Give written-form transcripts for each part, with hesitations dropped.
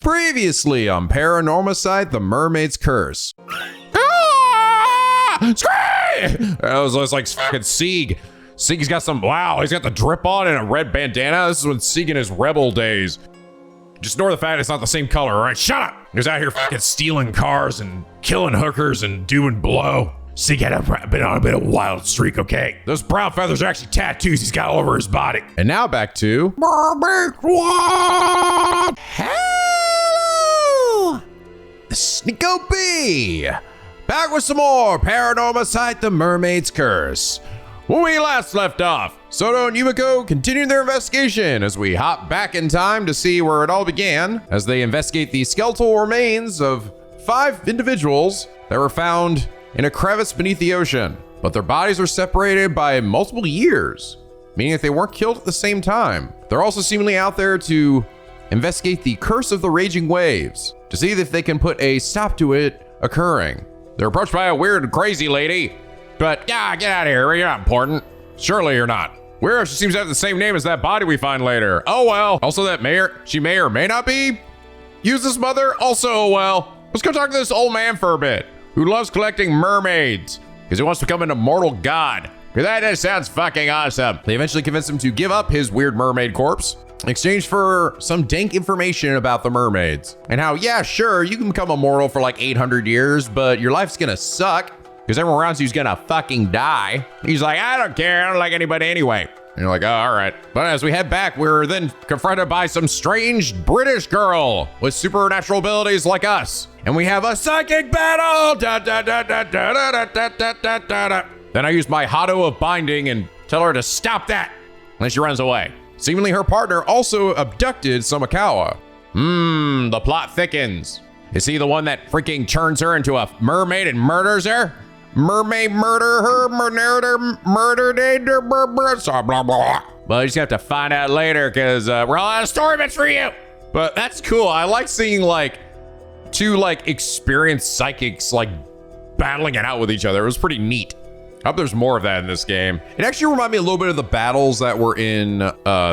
Previously on Paranormasight, the Mermaid's Curse. Ah! Scream! That was like fucking Sieg. Sieg's got some, wow, he's got the drip on and a red bandana. This is when Sieg in his rebel days. Just ignore the fact it's not the same color, all right? Shut up! He was out here fucking stealing cars and killing hookers and doing blow. Sieg had been on a bit of a wild streak, okay? Those brown feathers are actually tattoos he's got all over his body. And now back to Mermaid Ward! Hello! This is NicoB! Back with some more Paranormasight, the Mermaid's Curse. When we last left off, Soto and Yumiko continued their investigation as we hop back in time to see where it all began as they investigate the skeletal remains of 5 individuals that were found in a crevice beneath the ocean, but their bodies were separated by multiple years, meaning that they weren't killed at the same time. They're also seemingly out there to investigate the curse of the raging waves to see if they can put a stop to it occurring. They're approached by a weird and crazy lady, but yeah, get out of here, you're not important. Surely you're not. Weird, she seems to have the same name as that body we find later. Oh well. Also she may or may not be Yusa's mother. Also, oh well. Let's go talk to this old man for a bit, who loves collecting mermaids because he wants to become an immortal god. Because that just sounds fucking awesome. They eventually convince him to give up his weird mermaid corpse in exchange for some dank information about the mermaids. And how, yeah, sure, you can become immortal for like 800 years, but your life's gonna suck because everyone around you's gonna fucking die. He's like, I don't care, I don't like anybody anyway. And you're like, oh, all right. But as we head back, we're then confronted by some strange British girl with supernatural abilities like us. And we have a psychic battle. Da, da, da, da, da, da, da, da, da, da, da. Then I use my Hado of Binding and tell her to stop that. And then she runs away. Seemingly her partner also abducted Sumikawa. The plot thickens. Is he the one that freaking turns her into a mermaid and murders her? Mermaid murder her, murdered her, blah, blah. Well, you just have to find out later because we're all out of story bits for you. But that's cool. I like seeing like 2 like experienced psychics like battling it out with each other. It was pretty neat. I hope there's more of that in this game. It actually reminded me a little bit of the battles that were in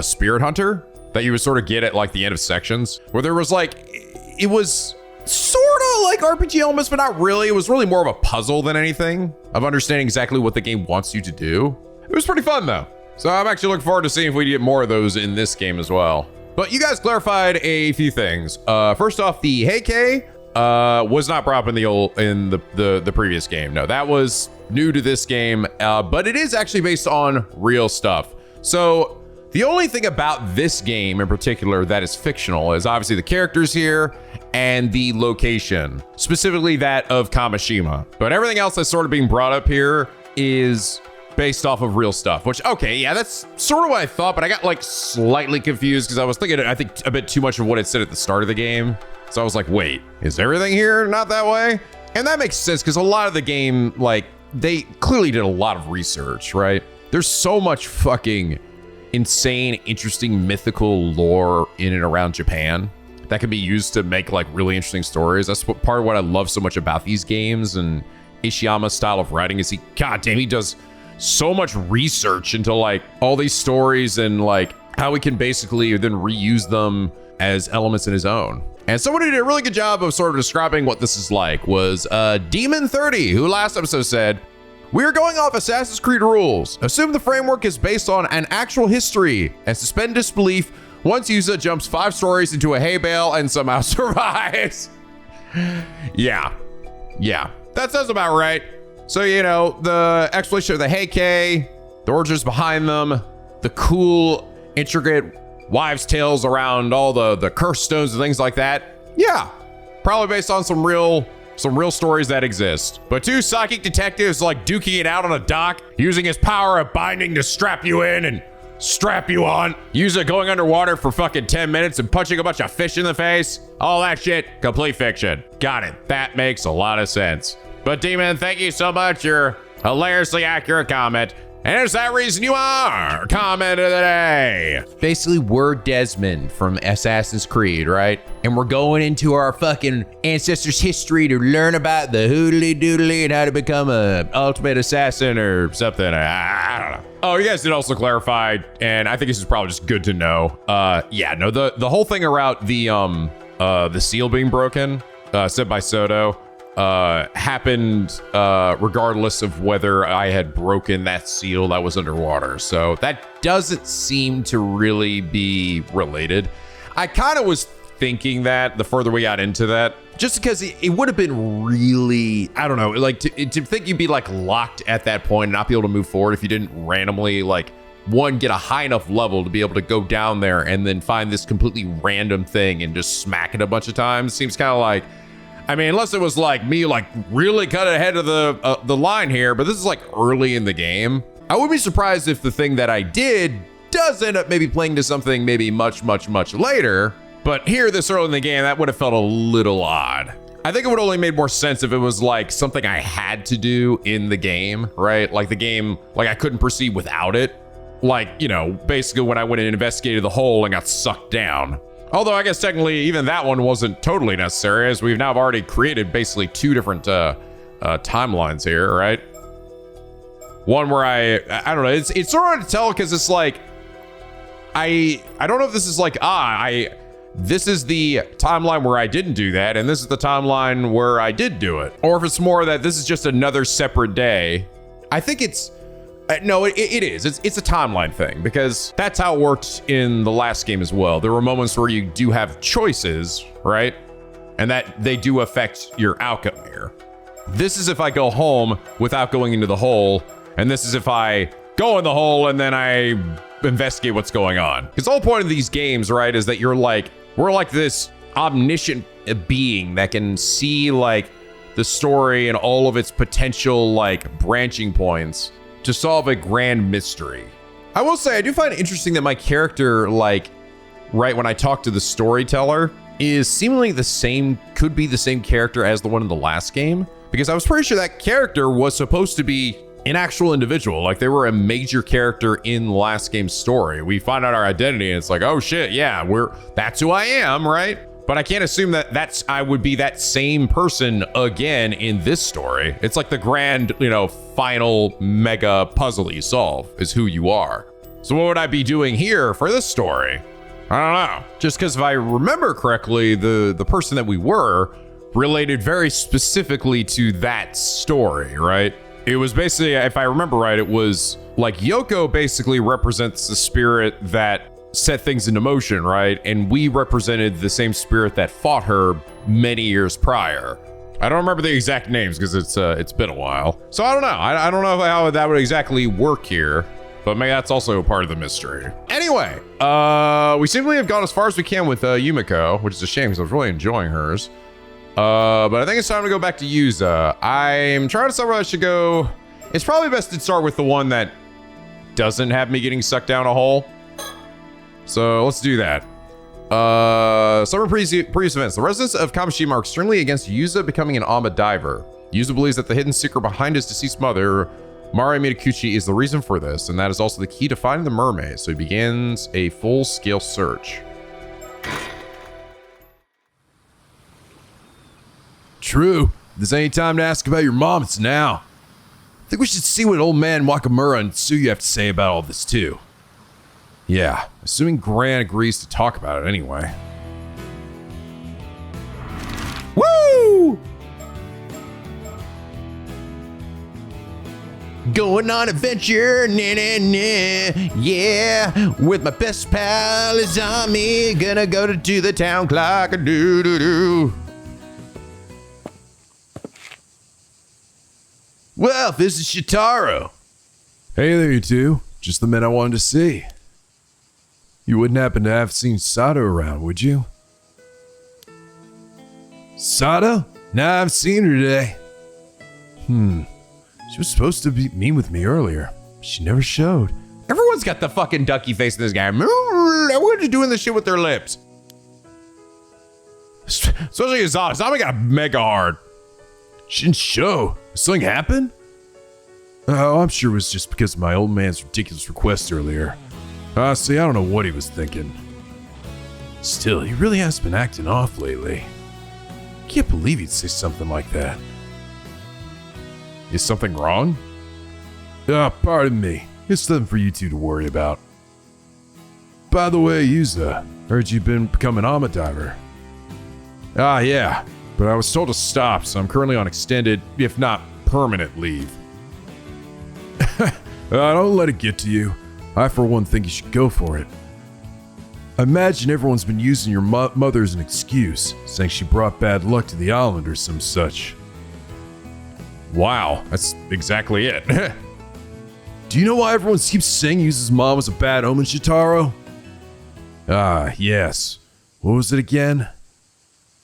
Spirit Hunter that you would sort of get at like the end of sections, where there was like, it was sort of like RPG elements, but not really. It was really more of a puzzle than anything of understanding exactly what the game wants you to do. It was pretty fun though. So I'm actually looking forward to seeing if we get more of those in this game as well. But you guys clarified a few things. First off, the Heike was not brought up in the previous game. No, that was new to this game, but it is actually based on real stuff. So the only thing about this game in particular that is fictional is obviously the characters here and the location, specifically that of Kamishima. But everything else that's sort of being brought up here is based off of real stuff, which, okay, yeah, that's sort of what I thought, but I got like slightly confused because I was thinking, I think, a bit too much of what it said at the start of the game. So I was like, wait, is everything here not that way? And that makes sense because a lot of the game, like, they clearly did a lot of research, right? There's so much fucking insane, interesting, mythical lore in and around Japan that can be used to make like really interesting stories. That's what part of what I love so much about these games and Ishiyama's style of writing is he does so much research into like all these stories and like how we can basically then reuse them as elements in his own. And someone who did a really good job of sort of describing what this is like was Demon30, who last episode said, "We are going off Assassin's Creed rules. Assume the framework is based on an actual history and suspend disbelief once Yusa jumps 5 stories into a hay bale and somehow survives." Yeah, that sounds about right. So, you know, the explanation of the Heike, the origins behind them, the cool, intricate wives' tales around all the curse stones and things like that. Yeah, probably based on some real stories that exist. But 2 psychic detectives like duking it out on a dock, using his power of binding to strap you in and strap you on. Yusa going underwater for fucking 10 minutes and punching a bunch of fish in the face. All that shit, complete fiction. Got it. That makes a lot of sense. But Demon, thank you so much. Your hilariously accurate comment. And it's that reason you are comment of the day. Basically, we're Desmond from Assassin's Creed, right? And we're going into our fucking ancestors' history to learn about the hoodly doodly and how to become a ultimate assassin or something. I don't know. Oh, you guys did also clarify, and I think this is probably just good to know. Yeah, no, the whole thing around the the seal being broken, said by Soto, happened regardless of whether I had broken that seal that was underwater. So that doesn't seem to really be related. I kind of was thinking that the further we got into that, just because it would have been really, I don't know, like to think you'd be like locked at that point and not be able to move forward if you didn't randomly like get a high enough level to be able to go down there and then find this completely random thing and just smack it a bunch of times. Seems kind of like, I mean, unless it was like me like really cut ahead of the line here, but this is like early in the game. I would be surprised if the thing that I did does end up maybe playing to something maybe much later. But here, this early in the game, that would have felt a little odd. I think it would only made more sense if it was like something I had to do in the game, right? Like the game, like I couldn't proceed without it. Like, you know, basically when I went and investigated the hole and got sucked down. Although I guess technically even that one wasn't totally necessary, as we've now already created basically two different timelines here, right? One where I don't know, it's sort of hard to tell because it's like, I don't know if this is like, this is the timeline where I didn't do that, and this is the timeline where I did do it. Or if it's more that this is just another separate day. I think it's, no, it is. It's a timeline thing, because that's how it worked in the last game as well. There were moments where you do have choices, right? And that they do affect your outcome here. This is if I go home without going into the hole, and this is if I go in the hole and then I investigate what's going on. Because the whole point of these games, right, is that we're like this omniscient being that can see like the story and all of its potential like branching points to solve a grand mystery. I will say, I do find it interesting that my character, like, right when I talk to the storyteller, is seemingly could be the same character as the one in the last game. Because I was pretty sure that character was supposed to be an actual individual. Like, they were a major character in the last game's story. We find out our identity and it's like, oh shit, yeah, that's who I am, right? But I can't assume that I would be that same person again in this story. It's like the grand, you know, final mega puzzle you solve is who you are. So what would I be doing here for this story? I don't know. Just because if I remember correctly, the person that we were related very specifically to that story, right? It was basically, if I remember right, it was like Yoko basically represents the spirit that set things into motion, right? And we represented the same spirit that fought her many years prior. I don't remember the exact names because it's been a while. So I don't know. I don't know how that would exactly work here, but maybe that's also a part of the mystery. Anyway, we seemingly have gone as far as we can with Yumiko, which is a shame because I was really enjoying hers. But I think it's time to go back to Yuza. I'm trying to decide where I should go. It's probably best to start with the one that doesn't have me getting sucked down a hole. So let's do that. Summer previous events. The residents of Kamishima are extremely against Yuza becoming an Ama diver. Yuza believes that the hidden secret behind his deceased mother, Mari Mitakuchi, is the reason for this, and that is also the key to finding the mermaid. So he begins a full-scale search. True. If there's any time to ask about your mom, it's now. I think we should see what old man Wakamura and Tsuyu have to say about all this too. Yeah, assuming Gran agrees to talk about it anyway. Woo! Going on adventure, yeah. With my best pal Izami, gonna go to the town clock, doo-doo-doo. Well, this is Shitaro. Hey there, you two. Just the men I wanted to see. You wouldn't happen to have seen Sato around, would you? Sato? Nah, I've seen her today. She was supposed to meet with me earlier. She never showed. Everyone's got the fucking ducky face in this guy. Everyone's just doing this shit with their lips. Especially Izami. Izami got mega hard. She didn't show. Did something happen? Oh, I'm sure it was just because of my old man's ridiculous request earlier. See, I don't know what he was thinking. Still, he really has been acting off lately. Can't believe he'd say something like that. Is something wrong? Pardon me. It's nothing for you two to worry about. By the way, Yuza, heard you've been becoming an Ama diver. Yeah, but I was told to stop, so I'm currently on extended, if not permanent leave. Don't let it get to you. I, for one, think you should go for it. I imagine everyone's been using your mother as an excuse, saying she brought bad luck to the island or some such. Wow, that's exactly it. Do you know why everyone keeps saying he uses mom as a bad omen, Shitaro? Yes. What was it again?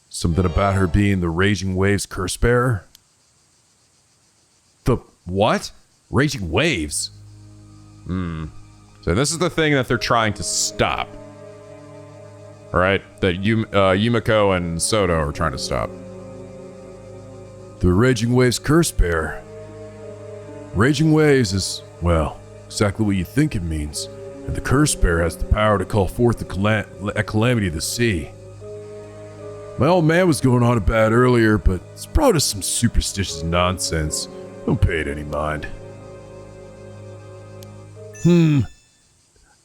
Something about her being the Raging Waves curse bearer? The what? Raging Waves? So this is the thing that they're trying to stop. Right? That Yumiko and Soto are trying to stop. The Raging Waves curse bearer. Raging Waves is, well, exactly what you think it means. And the curse bearer has the power to call forth the calamity of the sea. My old man was going on about it earlier, but it's probably just some superstitious nonsense. Don't pay it any mind. But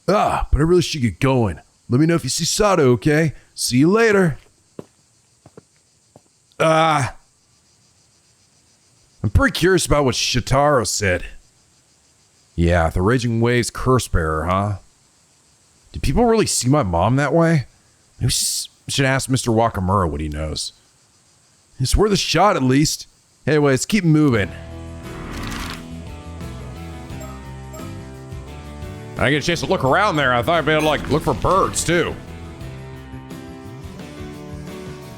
I really should get going. Let me know if you see Sato, okay? See you later. I'm pretty curious about what Shitaro said. Yeah, the Raging Waves curse bearer, huh? Did people really see my mom that way? Maybe we should ask Mr. Wakamura what he knows. It's worth a shot at least. Anyway, let's keep moving. I get a chance to look around there. I thought I'd be able to look for birds too.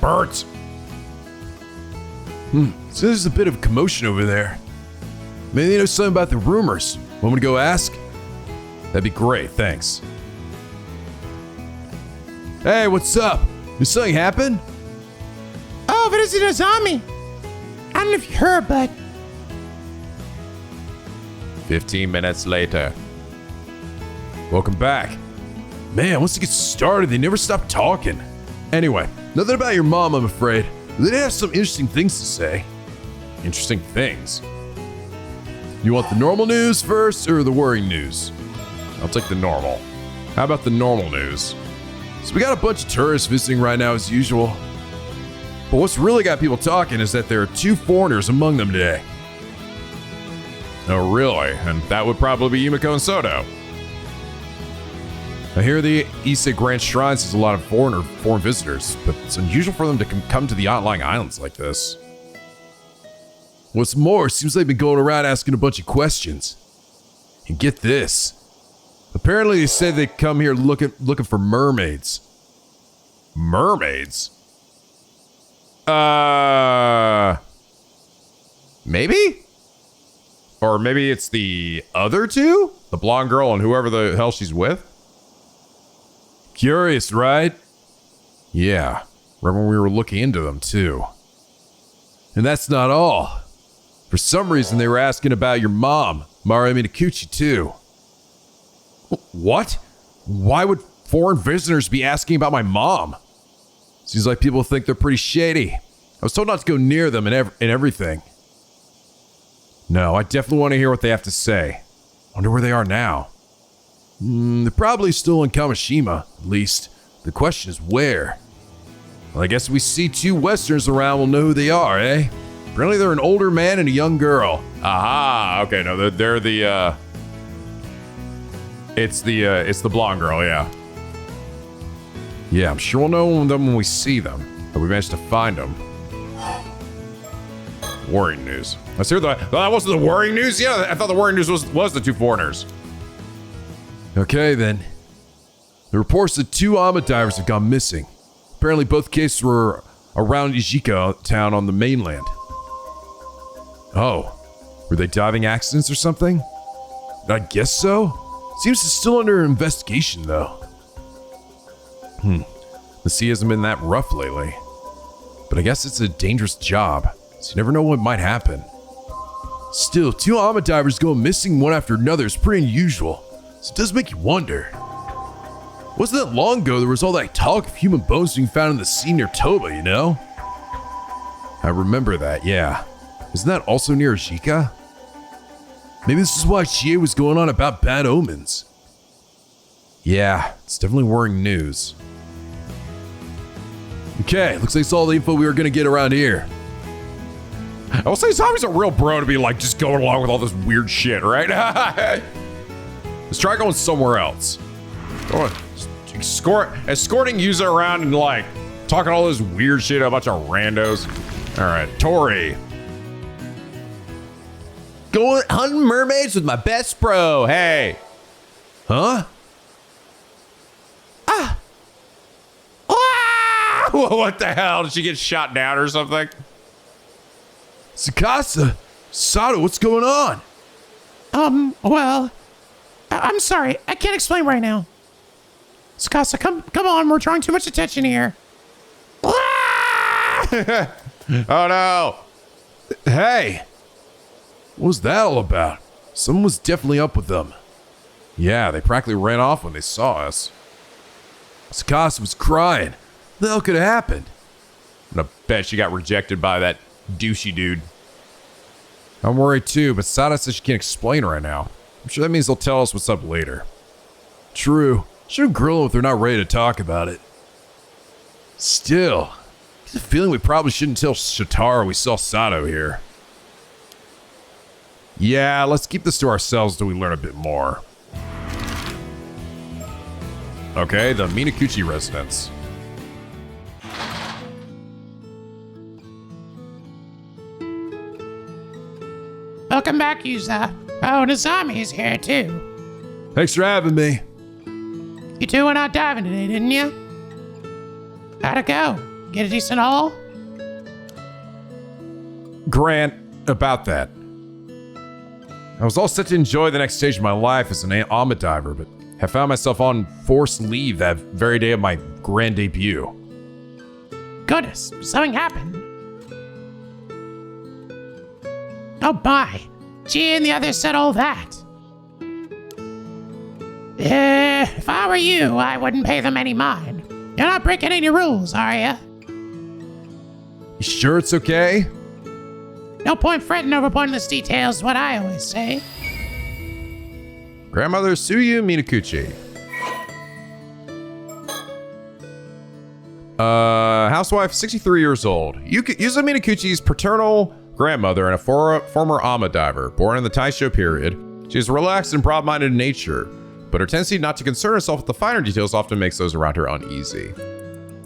Birds. So there's a bit of commotion over there. Maybe they know something about the rumors. Want me to go ask? That'd be great, thanks. Hey, what's up? Did something happen? Oh, but it's in Azami. I don't know if you heard, but 15 minutes later. Welcome back. Man, once it gets started, they never stop talking. Anyway, nothing about your mom, I'm afraid. They did have some interesting things to say. Interesting things? You want the normal news first or the worrying news? I'll take the normal. How about the normal news? So we got a bunch of tourists visiting right now as usual. But what's really got people talking is that there are 2 foreigners among them today. Oh, really? And that would probably be Yumiko and Soto. I hear the Ise Grand Shrines has a lot of foreign visitors, but it's unusual for them to come to the outlying islands like this. What's more, seems they've been going around asking a bunch of questions. And get this. Apparently they said they come here looking for mermaids. Mermaids? Maybe? Or maybe it's the other 2? The blonde girl and whoever the hell she's with? Curious, right? Yeah. Remember when we were looking into them, too. And that's not all. For some reason, they were asking about your mom, Mariami Nikuchi, too. What? Why would foreign visitors be asking about my mom? Seems like people think they're pretty shady. I was told not to go near them and everything. No, I definitely want to hear what they have to say. Wonder where they are now. They're probably still in Kamishima, at least. The question is where? Well, I guess if we see 2 Westerners around, we'll know who they are, eh? Apparently they're an older man and a young girl. Aha, okay, no, they're the, it's the blonde girl, yeah. Yeah, I'm sure we'll know them when we see them. But we managed to find them. Worrying news. Let's hear that wasn't the worrying news? Yeah, I thought the worrying news was the 2 foreigners. Okay, then. The reports that 2 Ama divers have gone missing. Apparently both cases were around Ijika town on the mainland. Oh, were they diving accidents or something? I guess so. Seems it's still under investigation, though. The sea hasn't been that rough lately. But I guess it's a dangerous job, so you never know what might happen. Still, 2 Ama divers going missing one after another is pretty unusual, so it does make you wonder. Wasn't that long ago there was all that talk of human bones being found in the sea near Toba, you know? I remember that, yeah. Isn't that also near Ajika? Maybe this is why Chie was going on about bad omens. Yeah, it's definitely worrying news. Okay, looks like it's all the info we were gonna get around here. I will say Zami's a real bro to be like just going along with all this weird shit, right? Let's try going somewhere else. Go on. Escorting Yuza around and like talking all this weird shit to a bunch of randos. All right, Tori. Going hunting mermaids with my best bro. Hey. Huh? What the hell? Did she get shot down or something? Tsukasa, Sato, what's going on? Well, I'm sorry. I can't explain right now. Tsukasa, come on. We're drawing too much attention here. Oh no. Hey. What was that all about? Someone was definitely up with them. Yeah, they practically ran off when they saw us. Tsukasa was crying. What the hell could have happened? I'm gonna bet she got rejected by that douchey dude. I'm worried too, but Sada says she can't explain right now. I'm sure that means they'll tell us what's up later. True. Shouldn't grill them if they're not ready to talk about it. Still, I get the feeling we probably shouldn't tell Shatara we saw Sato here. Yeah, let's keep this to ourselves till we learn a bit more. Okay, the Minakuchi residence. Welcome back, Yuza. Oh, Nizami's here, too. Thanks for having me. You two went out diving today, didn't you? How'd it go? Get a decent haul? Grant, about that. I was all set to enjoy the next stage of my life as an Ama diver, but have found myself on forced leave that very day of my grand debut. Goodness, something happened. Oh my, G and the others said all that. If I were you, I wouldn't pay them any mind. You're not breaking any rules, are you? You sure it's okay? No point fretting over pointless details, is what I always say. Grandmother Suyu Minakuchi. Housewife, 63 years old. Yuza Minakuchi's paternal grandmother and a former Ama diver, born in the Taisho period. She is relaxed and broad-minded in nature, but her tendency not to concern herself with the finer details often makes those around her uneasy.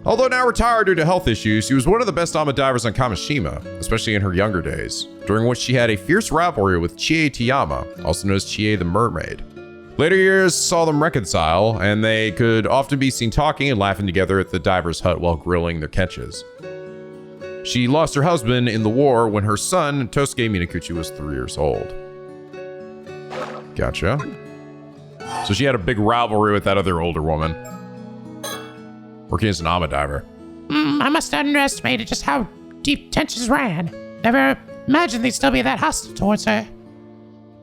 Although now retired due to health issues, she was one of the best Ama divers on Kamishima, especially in her younger days, during which she had a fierce rivalry with Chie Tiyama, also known as Chie the Mermaid. Later years saw them reconcile, and they could often be seen talking and laughing together at the diver's hut while grilling their catches. She lost her husband in the war when her son, Tosuke Minakuchi, was 3 years old. Gotcha. So she had a big rivalry with that other older woman. Working as an Ama diver. I must have underestimated just how deep tensions ran. Never imagined they'd still be that hostile towards her.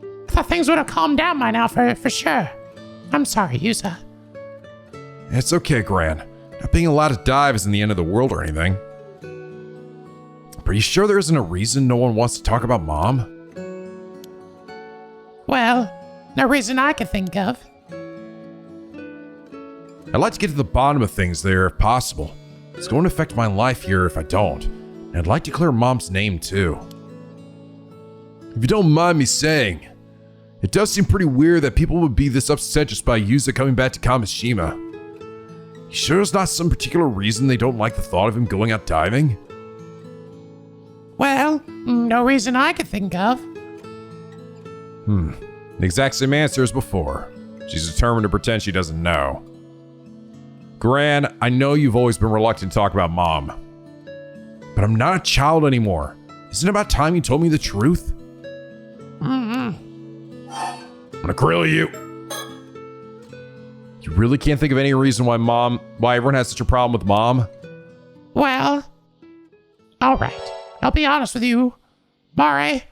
I thought things would have calmed down by now for sure. I'm sorry, Yuza. It's okay, Gran. Not being allowed to dive isn't the end of the world or anything. But are you sure there isn't a reason no one wants to talk about Mom? Well, no reason I can think of. I'd like to get to the bottom of things there if possible. It's going to affect my life here if I don't. And I'd like to clear Mom's name too. If you don't mind me saying, it does seem pretty weird that people would be this upset just by Yuza coming back to Kamishima. You sure there's not some particular reason they don't like the thought of him going out diving? Well, no reason I could think of. The exact same answer as before. She's determined to pretend she doesn't know. Gran, I know you've always been reluctant to talk about Mom. But I'm not a child anymore. Isn't it about time you told me the truth? I'm gonna grill you. You really can't think of any reason why everyone has such a problem with Mom? Well, all right. I'll be honest with you. Mare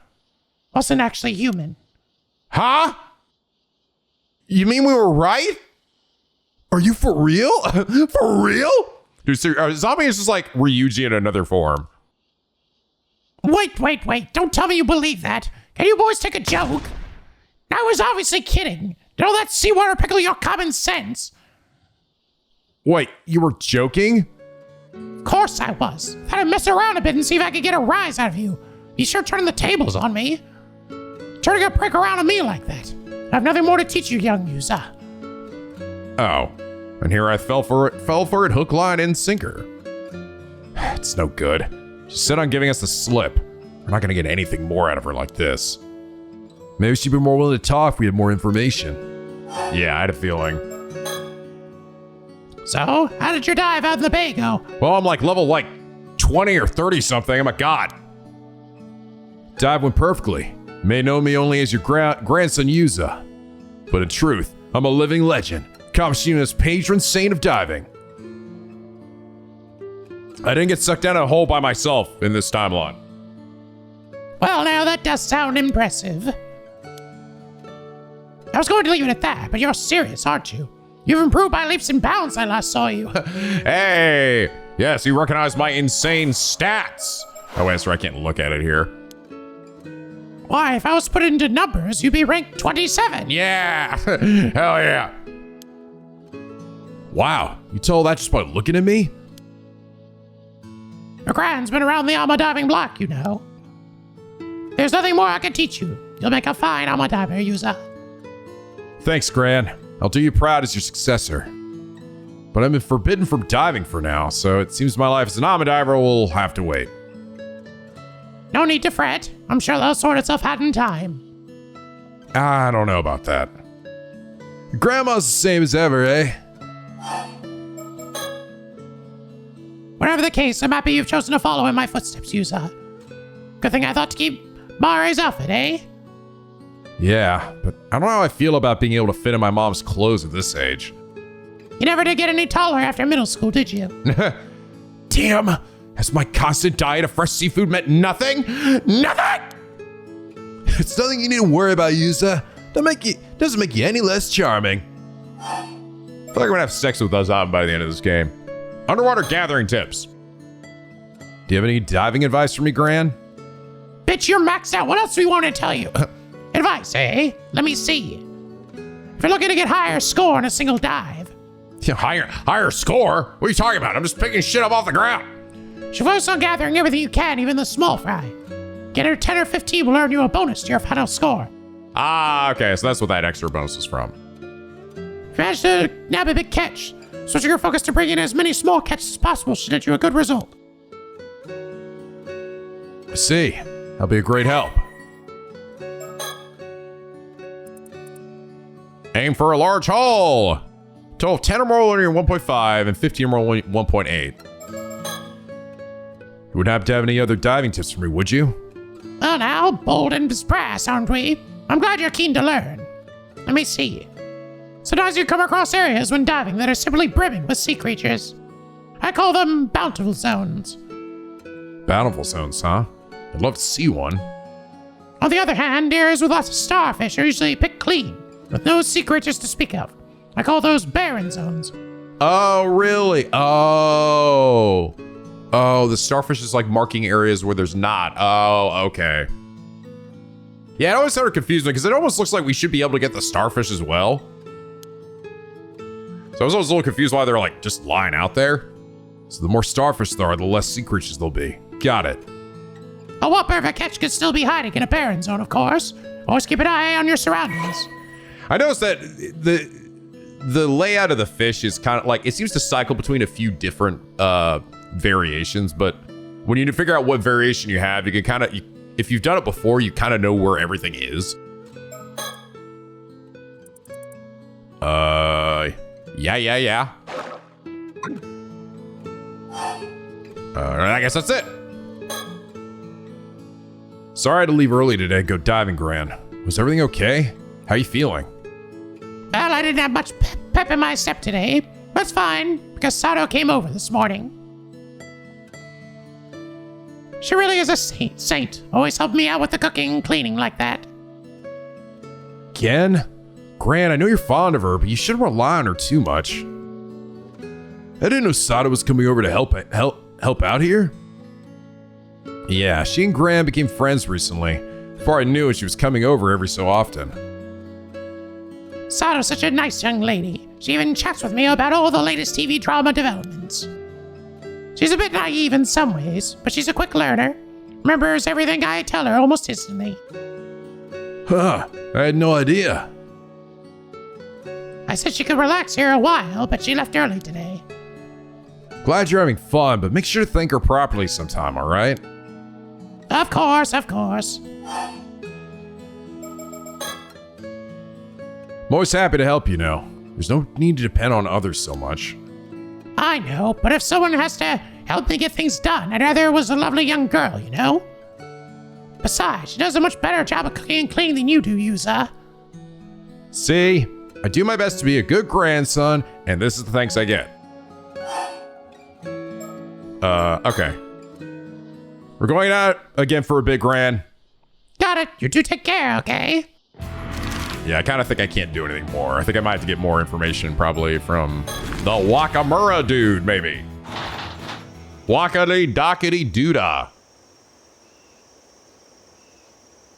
wasn't actually human. Huh? You mean we were right? Are you for real? For real? Dude, Zombie is just like Ryuji in another form. Wait. Don't tell me you believe that. Can you boys take a joke? I was obviously kidding. Don't let seawater pickle your common sense. Wait, you were joking? Of course I was. Thought I'd mess around a bit and see if I could get a rise out of you. You sure turning the tables on me. Turning a prick around on me like that. I have nothing more to teach you, young user. Oh, and here I fell for it hook, line, and sinker. It's no good. She set on giving us the slip. We're not gonna get anything more out of her like this. Maybe she'd be more willing to talk if we had more information. Yeah, I had a feeling. So, how did your dive out in the bay go? Well, I'm like level 20 or 30 something. I'm a god. Dive went perfectly. You may know me only as your grandson Yuza. But in truth, I'm a living legend. Kamishina's patron saint of diving. I didn't get sucked down a hole by myself in this timeline. Well, now that does sound impressive. I was going to leave it at that, but you're serious, aren't you? You've improved by leaps and bounds I last saw you. Hey! Yes, you recognize my insane stats. Oh, wait, sorry, I can't look at it here. Why, if I was put into numbers, you'd be ranked 27. Yeah! Hell yeah! Wow, you tell that just by looking at me? Your grand's been around the Alma diving block, you know. There's nothing more I can teach you. You'll make a fine Alma diver, user. Thanks, Gran. I'll do you proud as your successor. But I've been forbidden from diving for now, so it seems my life as an Alma diver will have to wait. No need to fret. I'm sure they'll sort itself out in time. I don't know about that. Your grandma's the same as ever, eh? Whatever the case, I'm happy you've chosen to follow in my footsteps, user. Good thing I thought to keep Mari's outfit, eh? Yeah, but I don't know how I feel about being able to fit in my mom's clothes at this age. You never did get any taller after middle school, did you? Damn! Has my constant diet of fresh seafood meant nothing? Nothing! It's nothing you need to worry about, Yusa. Doesn't make you any less charming. I feel like I'm gonna have sex with Azab by the end of this game. Underwater gathering tips. Do you have any diving advice for me, Gran? Bitch, you're maxed out. What else do we want to tell you? Advice, eh? Let me see. If you're looking to get higher score in a single dive. Higher score? What are you talking about? I'm just picking shit up off the ground. Should focus on gathering everything you can, even the small fry. Get her 10 or 15 will earn you a bonus to your final score. Ah, okay, so that's what that extra bonus is from. If you manage to nab a big catch, switching your focus to bring in as many small catches as possible should get you a good result. I see. That'll be a great help. Aim for a large haul. Total of 10 or more will earn you 1.5 and 15 or more will 1.8. You wouldn't happen to have any other diving tips for me, would you? Well now, bold and brass, aren't we? I'm glad you're keen to learn. Let me see. Sometimes you come across areas when diving that are simply brimming with sea creatures. I call them bountiful zones. Bountiful zones, huh? I'd love to see one. On the other hand, areas with lots of starfish are usually picked clean, with no sea creatures to speak of. I call those barren zones. Oh, really? Oh, the starfish is like marking areas where there's not. Oh, okay. Yeah, it always sort of confused me because it almost looks like we should be able to get the starfish as well. So I was always a little confused why they're like just lying out there. So the more starfish there are, the less sea creatures there'll be. Got it. A whopper of a catch could still be hiding in a barren zone, of course. Always keep an eye on your surroundings. I noticed that the layout of the fish is kind of like, it seems to cycle between a few different variations, but when you figure out what variation you have, you can kind of, if you've done it before, you kind of know where everything is. Yeah. I guess that's it. Sorry I had to leave early today and go diving, Gran. Was everything okay? How you feeling? Well, I didn't have much pep in my step today. That's fine, because Sato came over this morning. She really is a saint. Always helped me out with the cooking and cleaning like that. Again? Gran, I know you're fond of her, but you shouldn't rely on her too much. I didn't know Sato was coming over to help out here. Yeah, she and Gran became friends recently. Before I knew it, she was coming over every so often. Sato's such a nice young lady. She even chats with me about all the latest TV drama developments. She's a bit naive in some ways, but she's a quick learner. Remembers everything I tell her almost instantly. Huh, I had no idea. I said she could relax here a while, but she left early today. Glad you're having fun, but make sure to thank her properly sometime, all right? Of course, of course. I'm always happy to help, you know. There's no need to depend on others so much. I know, but if someone has to help me get things done, I'd rather it was a lovely young girl, you know? Besides, she does a much better job of cooking and cleaning than you do, Yuza. See, I do my best to be a good grandson, and this is the thanks I get. Okay. We're going out again for a big grand. Got it. You do take care, okay? Yeah, I kind of think I can't do anything more. I think I might have to get more information probably from the Wakamura dude, maybe. Wakady Dockety Doodah.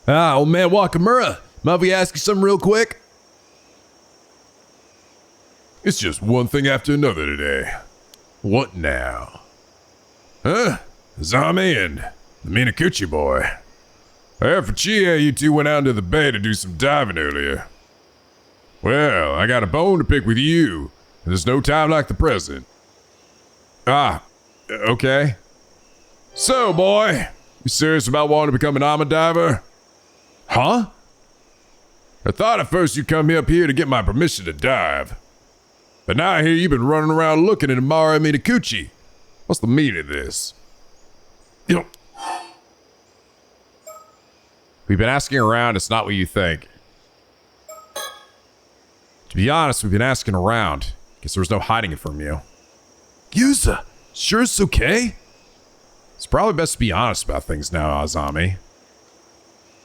Ah, old man Wakamura, might we ask you something real quick? It's just one thing after another today. What now? Huh? Zami and the Minakuchi boy. I heard from Chie you two went out into the bay to do some diving earlier. Well, I got a bone to pick with you, and there's no time like the present. Ah, okay. So, boy, you serious about wanting to become an armor diver? Huh? I thought at first you'd come up here to get my permission to dive. But now I hear you've been running around looking at Amara Minakuchi. What's the meaning of this? You know, we've been asking around, it's not what you think. To be honest, we've been asking around. Guess there was no hiding it from you. Yuza, sure it's okay? It's probably best to be honest about things now, Azami.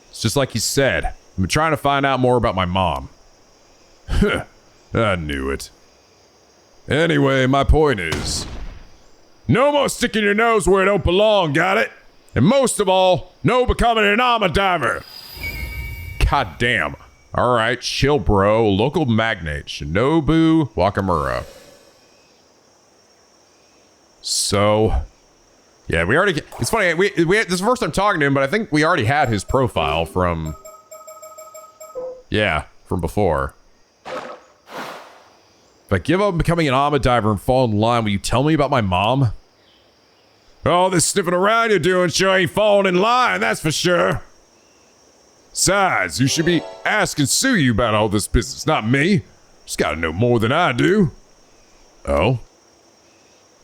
It's just like you said. I've been trying to find out more about my mom. I knew it. Anyway, my point is, no more sticking your nose where it don't belong, got it? And most of all, no becoming an armor diver. God damn. All right, chill, bro. Local magnate, Shinobu Wakamura. So, yeah, we already. It's funny. We this is the first time talking to him, but I think we already had his profile from. Yeah, from before. If I give up becoming an armor diver and fall in line, will you tell me about my mom? All this sniffing around you're doing sure ain't falling in line, that's for sure. Besides, you should be asking Suyu about all this business, not me. She's gotta know more than I do. Oh?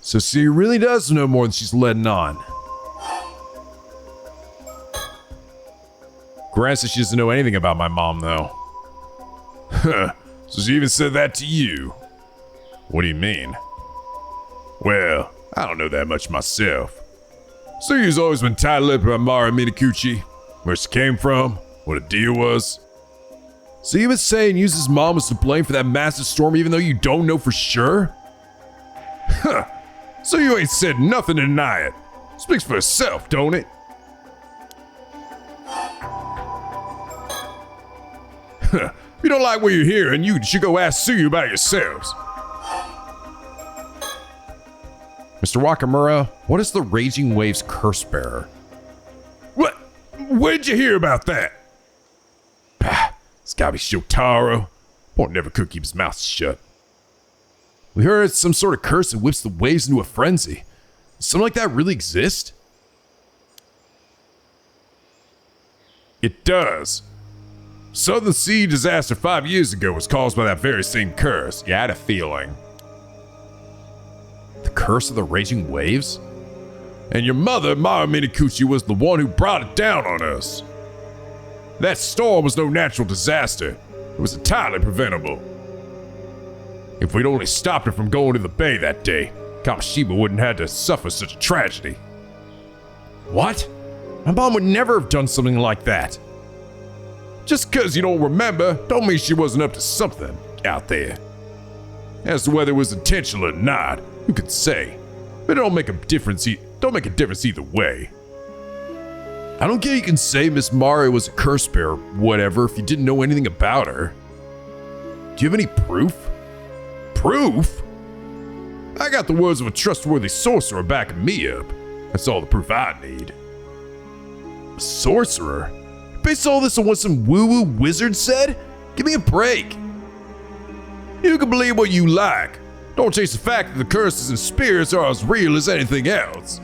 So Suyu really does know more than she's letting on. Granted, she doesn't know anything about my mom, though. Huh, so she even said that to you. What do you mean? Well, I don't know that much myself. Suyu's always been tight-lipped about Mara Minakuchi, where she came from, what a deal was. So you would say and use his mom was to blame for that massive storm even though you don't know for sure? Huh, so you ain't said nothing to deny it. Speaks for itself, don't it? Huh, if you don't like what you're hearing, you should go ask Suyu about it yourselves. Mr. Wakamura, what is the Raging Waves curse bearer? What? Where'd you hear about that? Pah, it's gotta be Shotaro. Boy never could keep his mouth shut. We heard it's some sort of curse that whips the waves into a frenzy. Does something like that really exist? It does. Southern Sea disaster 5 years ago was caused by that very same curse. You had a feeling. The curse of the Raging Waves? And your mother, Mara Minakuchi, was the one who brought it down on us. That storm was no natural disaster. It was entirely preventable. If we'd only stopped her from going to the bay that day, Kamashiba wouldn't have had to suffer such a tragedy. What? My mom would never have done something like that. Just because you don't remember, don't mean she wasn't up to something out there. As to whether it was intentional or not, who could say? But it don't make a difference either way. I don't get you can say Miss Mara was a curse bearer, whatever, if you didn't know anything about her. Do you have any proof? Proof? I got the words of a trustworthy sorcerer backing me up. That's all the proof I need. A sorcerer? Based all this on what some woo-woo wizard said? Give me a break. You can believe what you like. Don't chase the fact that the curses and spirits are as real as anything else.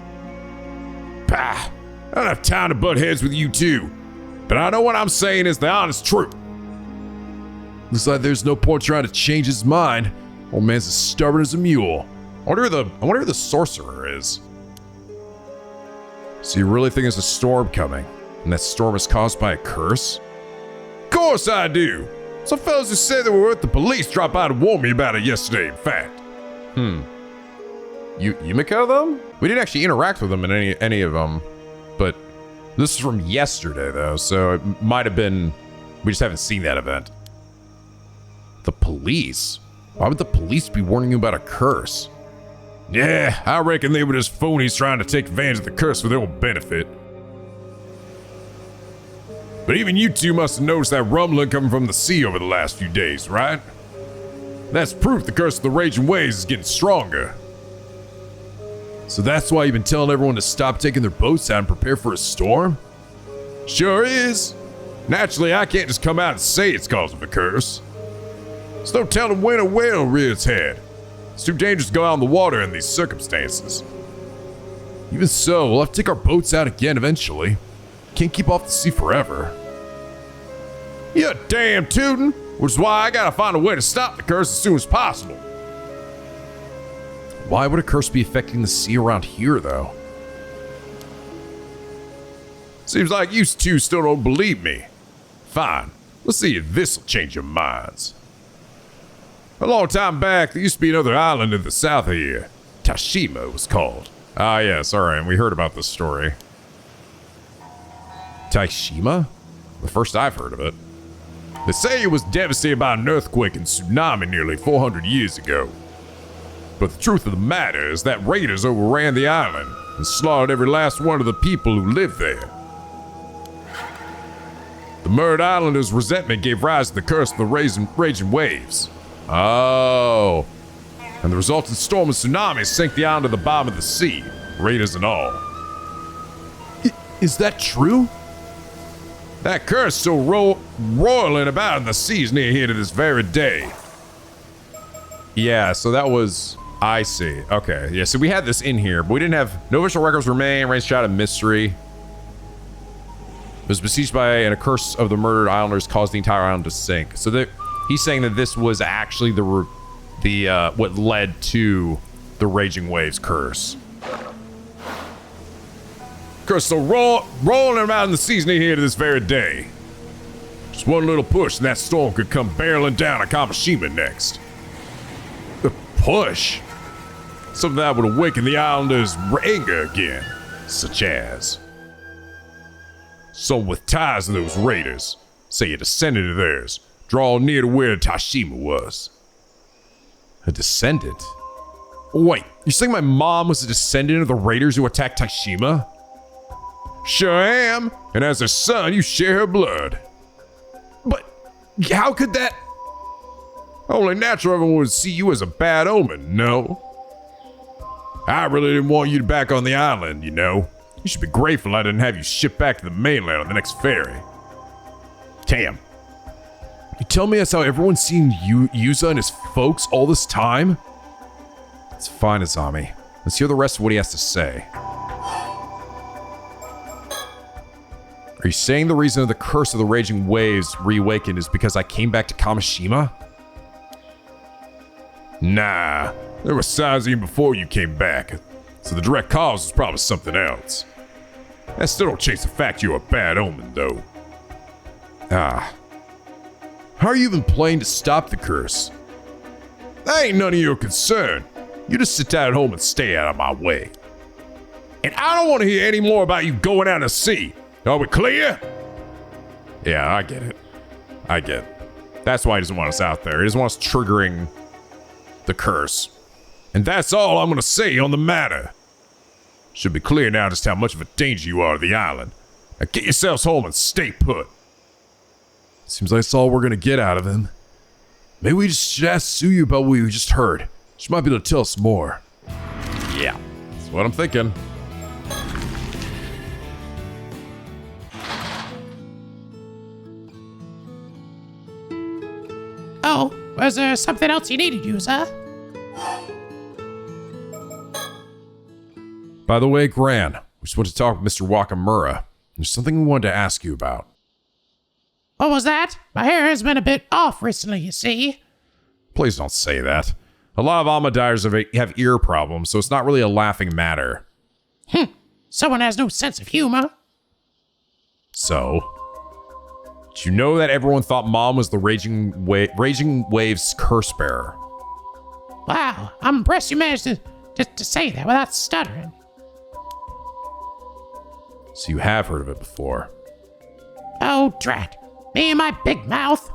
Pah, I don't have time to butt heads with you two. But I know what I'm saying is the honest truth. Looks like there's no point trying to change his mind. Old man's as stubborn as a mule. I wonder who the sorcerer is. So you really think there's a storm coming? And that storm is caused by a curse? Of course I do! Some fellas who said they were with the police dropped by to warn me about it yesterday, in fact. Yumiko, though? We didn't actually interact with them in any of them. But this is from yesterday, though, so it might have been... We just haven't seen that event. The police? Why would the police be warning you about a curse? Yeah, I reckon they were just phonies trying to take advantage of the curse for their own benefit. But even you two must have noticed that rumbling coming from the sea over the last few days, right? That's proof the curse of the raging waves is getting stronger. So that's why you've been telling everyone to stop taking their boats out and prepare for a storm? Sure is. Naturally, I can't just come out and say it's causing the curse. There's no telling when a whale will rear its head. It's too dangerous to go out in the water in these circumstances. Even so, we'll have to take our boats out again eventually. Can't keep off the sea forever. You're damn tootin', which is why I gotta find a way to stop the curse as soon as possible. Why would a curse be affecting the sea around here, though? Seems like you two still don't believe me. Fine, let's see if this'll change your minds. A long time back, there used to be another island in the south of here. Tashima it was called. Ah yes, alright, we heard about this story. Tashima? The first I've heard of it. They say it was devastated by an earthquake and tsunami nearly 400 years ago. But the truth of the matter is that raiders overran the island and slaughtered every last one of the people who lived there. The murdered islanders' resentment gave rise to the curse of the raging waves. Oh. And the resultant storm and tsunami sank the island to the bottom of the sea, raiders and all. Is that true? That curse still roiling about in the seas near here to this very day. Yeah, so that was... I see. Okay, yeah, so we had this in here, but we didn't have... No official records remain, raised shot of mystery. It was besieged by and a curse of the murdered islanders caused the entire island to sink. So he's saying that this was actually the what led to the Raging Waves curse. Curse still rolling about in the seas near here to this very day. Just one little push and that storm could come barreling down on Kamishima next. The push? Something that would awaken the islanders' anger again. Such as... Someone with ties to those raiders, say a descendant of theirs, draw near to where Tashima was. A descendant? Wait, you're saying my mom was a descendant of the raiders who attacked Tashima? Sure am, and as her son, you share her blood. But how could that... Only natural everyone would see you as a bad omen, no? I really didn't want you back on the island, you know. You should be grateful I didn't have you shipped back to the mainland on the next ferry. Damn. You tell me that's how everyone's seen Yuza and his folks all this time? It's fine, Azami. Let's hear the rest of what he has to say. Are you saying the reason of the curse of the Raging Waves reawakened is because I came back to Kamishima? Nah, there were signs even before you came back, so the direct cause was probably something else. That still don't change the fact you're a bad omen, though. Ah. How are you even planning to stop the curse? That ain't none of your concern. You just sit down at home and stay out of my way. And I don't want to hear any more about you going out to sea. Are we clear? Yeah, I get it. I get it. That's why he doesn't want us out there. He doesn't want us triggering the curse. And that's all I'm going to say on the matter. Should be clear now just how much of a danger you are to the island. Now get yourselves home and stay put. Seems like that's all we're going to get out of him. Maybe we just should ask Suyu about what we just heard. She might be able to tell us more. Yeah, that's what I'm thinking. Oh, was there something else you needed, user? By the way, Gran, we just want to talk with Mr. Wakamura. There's something we wanted to ask you about. What was that? My hair has been a bit off recently, you see. Please don't say that. A lot of Almadires have ear problems, so it's not really a laughing matter. Someone has no sense of humor. So, did you know that everyone thought Mom was the Raging Waves curse bearer? Wow, I'm impressed you managed to say that without stuttering. So you have heard of it before. Oh, drat. Me and my big mouth.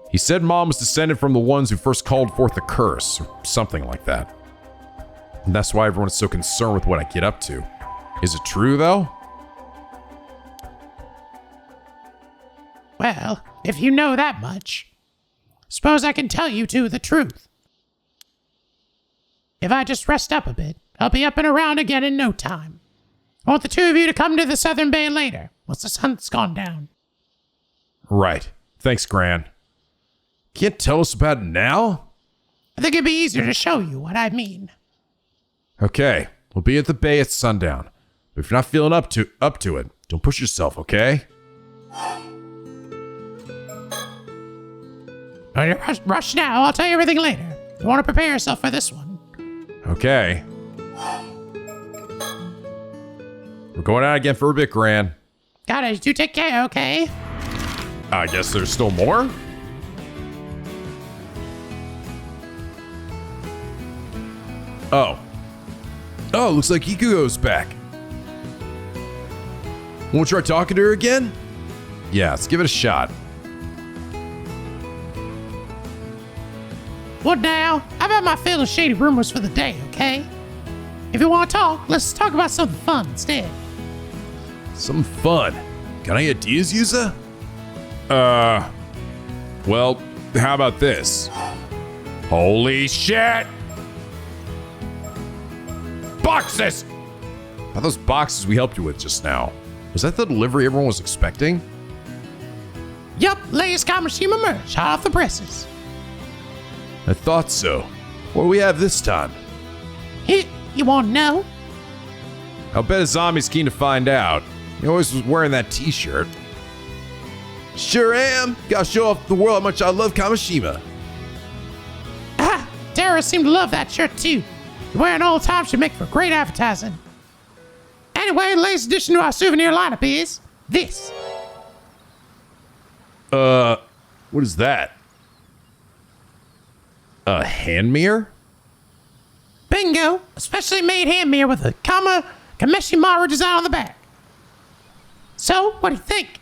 He said Mom was descended from the ones who first called forth the curse, or something like that. And that's why everyone is so concerned with what I get up to. Is it true, though? Well, if you know that much, suppose I can tell you two the truth. If I just rest up a bit, I'll be up and around again in no time. I want the two of you to come to the Southern Bay later, once the sun's gone down. Right. Thanks, Gran. Can't tell us about it now? I think it'd be easier to show you what I mean. Okay, we'll be at the bay at sundown. But if you're not feeling up to it, don't push yourself, okay? Don't rush now, I'll tell you everything later. You want to prepare yourself for this one. Okay. We're going out again for a bit, Gran. Got it, you take care, okay? I guess there's still more? Oh, looks like Ikugo's back. Want to try talking to her again? Yeah, let's give it a shot. What now? I've had my fill of shady rumors for the day, okay? If you want to talk, let's talk about something fun instead. Something fun. Got any ideas, Yuza? Well, how about this? Holy shit! Boxes! How those boxes we helped you with just now? Was that the delivery everyone was expecting? Yup, latest Kamishima merch, hot off the presses. I thought so. What do we have this time? You want to know? I'll bet a zombie's keen to find out. He always was wearing that t-shirt. Sure am. Gotta show off the world how much I love Kamishima. Terrorists seem to love that shirt too. Wearing all the time should make for great advertising. Anyway, the latest addition to our souvenir lineup is this. What is that? A hand mirror? Bingo! A specially made hand mirror with a Kameshimaru design on the back. So, what do you think?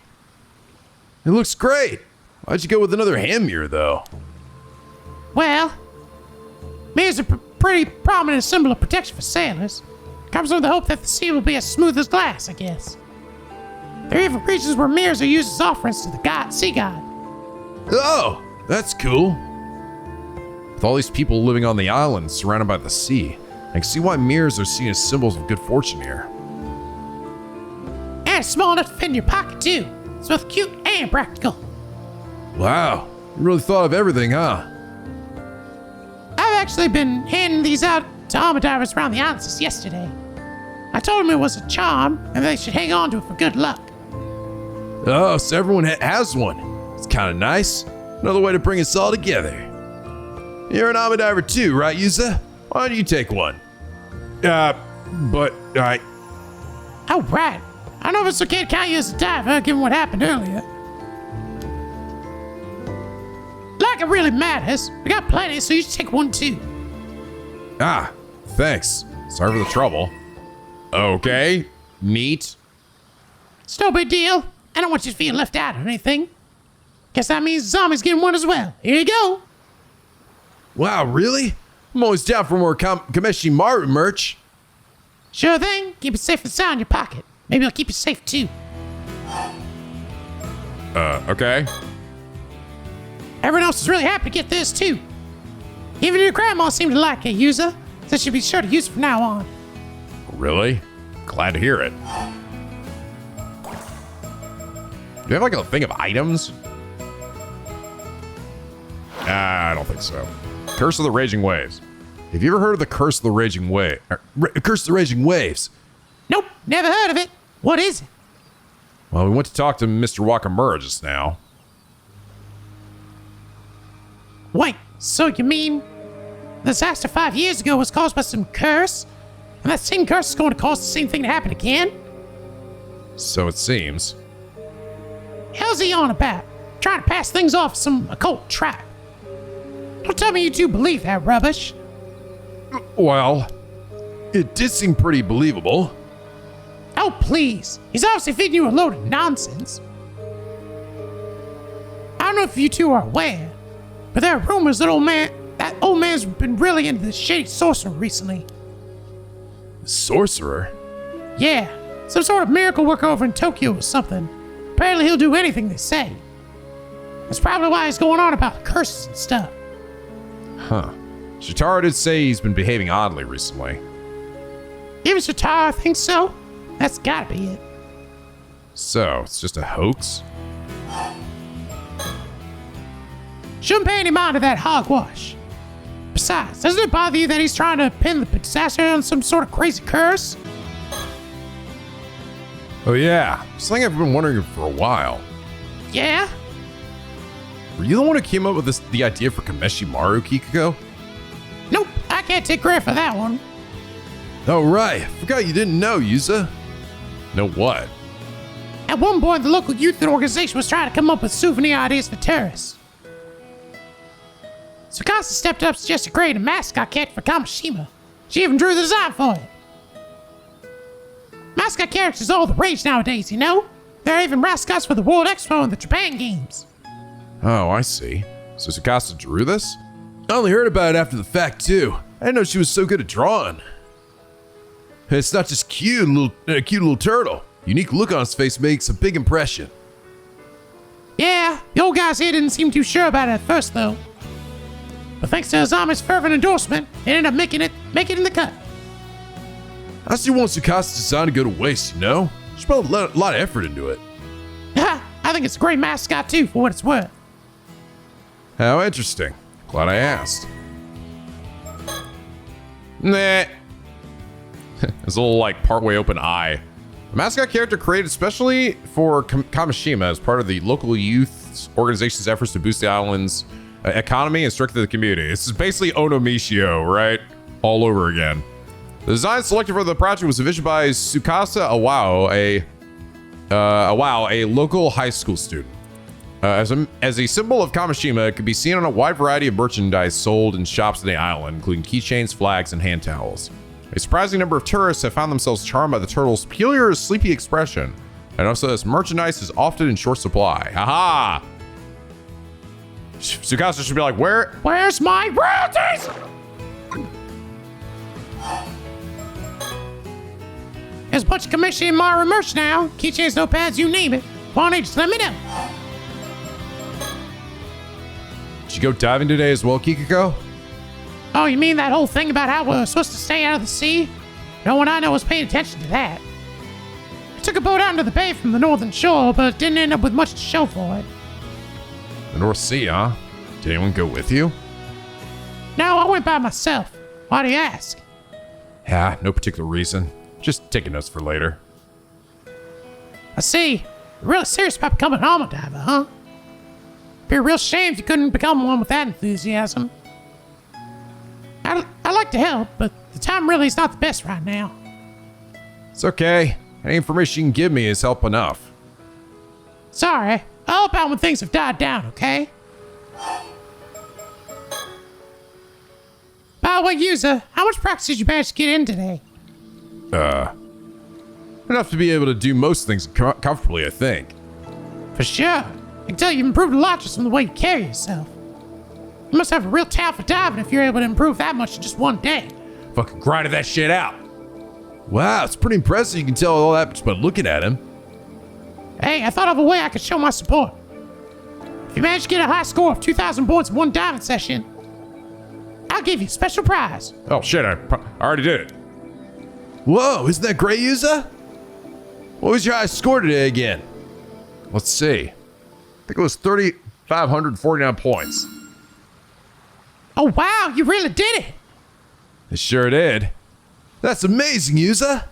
It looks great. Why'd you go with another hand mirror, though? Well, mirrors are pretty prominent symbol of protection for sailors. Comes with the hope that the sea will be as smooth as glass, I guess. There are even regions where mirrors are used as offerings to the sea god. Oh, that's cool. With all these people living on the island surrounded by the sea, I can see why mirrors are seen as symbols of good fortune here. And it's small enough to fit in your pocket, too. It's both cute and practical. Wow, you really thought of everything, huh? I've actually been handing these out to armor divers around the island since yesterday. I told them it was a charm, and they should hang on to it for good luck. Oh, so everyone has one. It's kind of nice. Another way to bring us all together. You're an armor diver too, right, Yuza? Why don't you take one? But I... Oh, right. I know if it's okay to count you as a diver, given what happened earlier. Like it really matters. We got plenty, so you should take one too. Ah, thanks. Sorry for the trouble. Okay, neat. It's no big deal. I don't want you to feel left out or anything. Guess that means zombies getting one as well. Here you go. Wow, really? I'm always down for more Kameshimaru merch. Sure thing. Keep it safe and sound in your pocket. Maybe I'll keep you safe too. Okay. Everyone else is really happy to get this too. Even your grandma seemed to like it, user. Said she'd be sure to use it from now on. Really? Glad to hear it. Do you have like a thing of items? I don't think so. Curse of the Raging Waves. Have you ever heard of the Curse of the Raging Wave? Curse of the Raging Waves? Nope, never heard of it. What is it? Well, we went to talk to Mr. Wakamura just now. Wait, so you mean the disaster 5 years ago was caused by some curse? And that same curse is going to cause the same thing to happen again? So it seems. How's he on about? Trying to pass things off as some occult trap. Don't tell me you two believe that rubbish. Well, it did seem pretty believable. Oh, please. He's obviously feeding you a load of nonsense. I don't know if you two are aware, but there are rumors that old man's been really into this shady sorcerer recently. Sorcerer? Yeah, some sort of miracle worker over in Tokyo or something. Apparently he'll do anything they say. That's probably why he's going on about curses and stuff. Huh. Shitaro did say he's been behaving oddly recently. Even Shitaro thinks so? That's gotta be it. So, it's just a hoax? Shouldn't pay any mind to that hogwash. Besides, doesn't it bother you that he's trying to pin the disaster on some sort of crazy curse? Oh yeah, something I've been wondering for a while. Yeah? Were you the one who came up with the idea for Kameshi Maru, Kikuko? Nope, I can't take credit for that one. Oh right, forgot you didn't know, Yusa. Know what? At one point, the local youth organization was trying to come up with souvenir ideas for terrorists. Tsukasa stepped up and suggested creating a mascot character for Kamishima. She even drew the design for it. Mascot characters are all the rage nowadays, you know? There are even mascots for the World Expo and the Japan Games. Oh, I see. So Tsukasa drew this? I only heard about it after the fact, too. I didn't know she was so good at drawing. It's not just cute little turtle. Unique look on his face makes a big impression. Yeah, the old guys here didn't seem too sure about it at first, though. But thanks to Azami's fervent endorsement, it ended up making it in the cut. I still want Tsukasa's design to go to waste, you know? She put a lot of effort into it. I think it's a great mascot, too, for what it's worth. How interesting. Glad I asked. Nah. His little, like, partway open eye. A mascot character created specially for Kamishima as part of the local youth organization's efforts to boost the island's economy and strengthen the community. This is basically Onomishio, right? All over again. The design selected for the project was envisioned by Tsukasa Awao, a local high school student. As a symbol of Kamishima, it can be seen on a wide variety of merchandise sold in shops on the island, including keychains, flags, and hand towels. A surprising number of tourists have found themselves charmed by the turtle's peculiar, sleepy expression, and also this merchandise is often in short supply. Haha! Tsukasa should be like, where's my royalties? There's a bunch of Kameshi and Maru merch now. Keychains, notepads, you name it. Why don't you just let me know? Did you go diving today as well, Kikuko? Oh, you mean that whole thing about how we're supposed to stay out of the sea? No one I know was paying attention to that. I took a boat out into the bay from the northern shore, but didn't end up with much to show for it. The North Sea, huh? Did anyone go with you? No, I went by myself. Why do you ask? Yeah, no particular reason. Just taking notes for later. I see. You're really serious about becoming an armor diver, huh? Be a real shame if you couldn't become one with that enthusiasm. I like to help, but the time really is not the best right now. It's okay. Any information you can give me is help enough. Sorry. I'll help out when things have died down, okay? By the way, Yuza, how much practice did you manage to get in today? Enough to be able to do most things comfortably, I think. For sure. I can tell you've improved a lot just from the way you carry yourself. You must have a real talent for diving if you're able to improve that much in just one day. Fucking grinded that shit out. Wow, it's pretty impressive you can tell all that just by looking at him. Hey, I thought of a way I could show my support. If you manage to get a high score of 2,000 points in one diving session, I'll I'll give you a special prize. Oh shit, I already did it. Whoa, isn't that great, Yuza? What was your highest score today again? Let's see. I think it was 3,549 points. Oh wow, you really did it. I sure did. That's amazing, Yuza.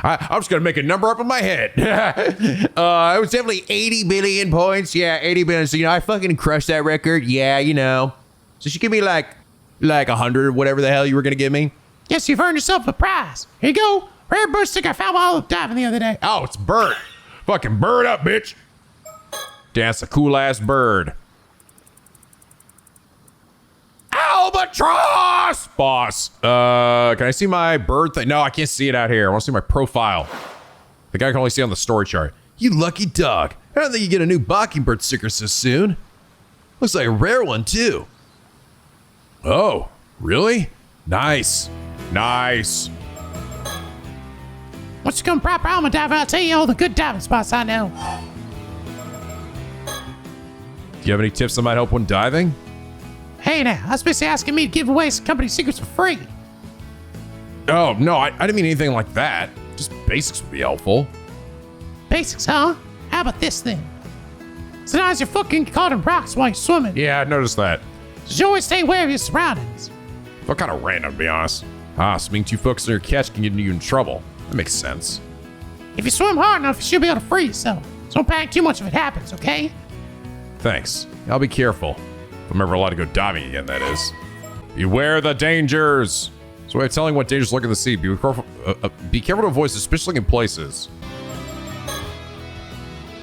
I'm just gonna make a number up in my head. It was definitely 80 billion points. Yeah, 80 billion. So, I fucking crushed that record. Yeah, So she give me like 100 or whatever the hell you were gonna give me. Yes, you've earned yourself a prize. Here you go. Rare bird stick I found while diving the other day. Oh, it's a bird. Fucking bird up, bitch. That's a cool ass bird. Albatross! Boss. Can I see my bird thing? No, I can't see it out here. I want to see my profile. The guy can only see on the story chart. You lucky dog. I don't think you get a new mockingbird sticker so soon. Looks like a rare one, too. Oh, really? Nice. Nice. Once you become proper alma diver, I'll tell you all the good diving spots I know. Do you have any tips that might help when diving? Hey now, I was basically asking me to give away some company secrets for free. Oh, no, I didn't mean anything like that. Just basics would be helpful. Basics, huh? How about this then? Sometimes you're fucking caught in rocks while you're swimming. Yeah, I noticed that. So you always stay aware of your surroundings. What kind of random, to be honest? So being too focused on your catch can get you in trouble. That makes sense. If you swim hard enough, you should be able to free yourself. So don't panic too much if it happens, okay? Thanks. I'll be careful. If I'm ever allowed to go diving again, that is. Beware the dangers. It's a way of telling what dangers lurk in the sea. Be careful to avoid suspicious looking places.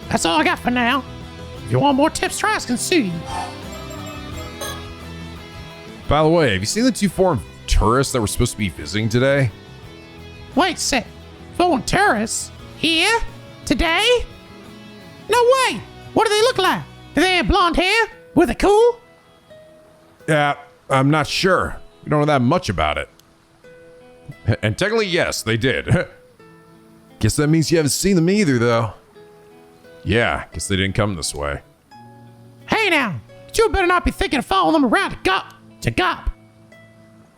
That's all I got for now. If you want more tips, try asking Sue. By the way, have you seen the 2 foreign tourists that were supposed to be visiting today? Wait a sec. Foreign tourists? Here? Today? No way! What do they look like? Do they have blonde hair? Were they cool? Yeah, I'm not sure. We don't know that much about it. And technically, yes, they did. Guess that means you haven't seen them either, though. Yeah, guess they didn't come this way. Hey now, you better not be thinking of following them around to Gop.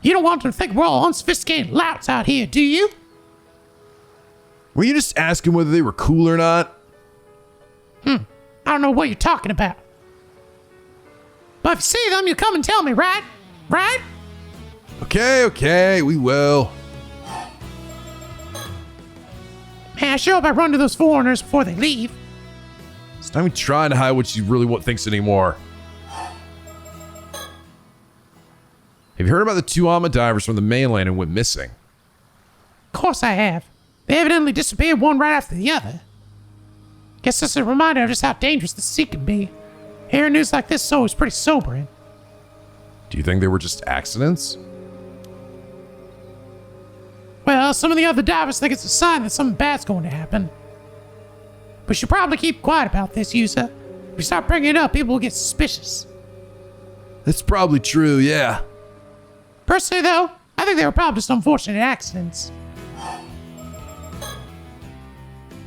You don't want them to think we're all unsophisticated louts out here, do you? Were you just asking whether they were cool or not? I don't know what you're talking about. But if you see them, you come and tell me, right? Right? Okay, we will. Man, I sure hope I run to those foreigners before they leave. It's not even trying to hide what you really thinks anymore. Have you heard about the 2 Alma divers from the mainland and went missing? Of course I have. They evidently disappeared one right after the other. Guess that's a reminder of just how dangerous the sea can be. Hearing news like this is always pretty sobering. Do you think they were just accidents? Well, some of the other divers think it's a sign that something bad's going to happen. We should probably keep quiet about this, Yusa. If we start bringing it up, people will get suspicious. That's probably true, yeah. Personally, though, I think they were probably just unfortunate accidents.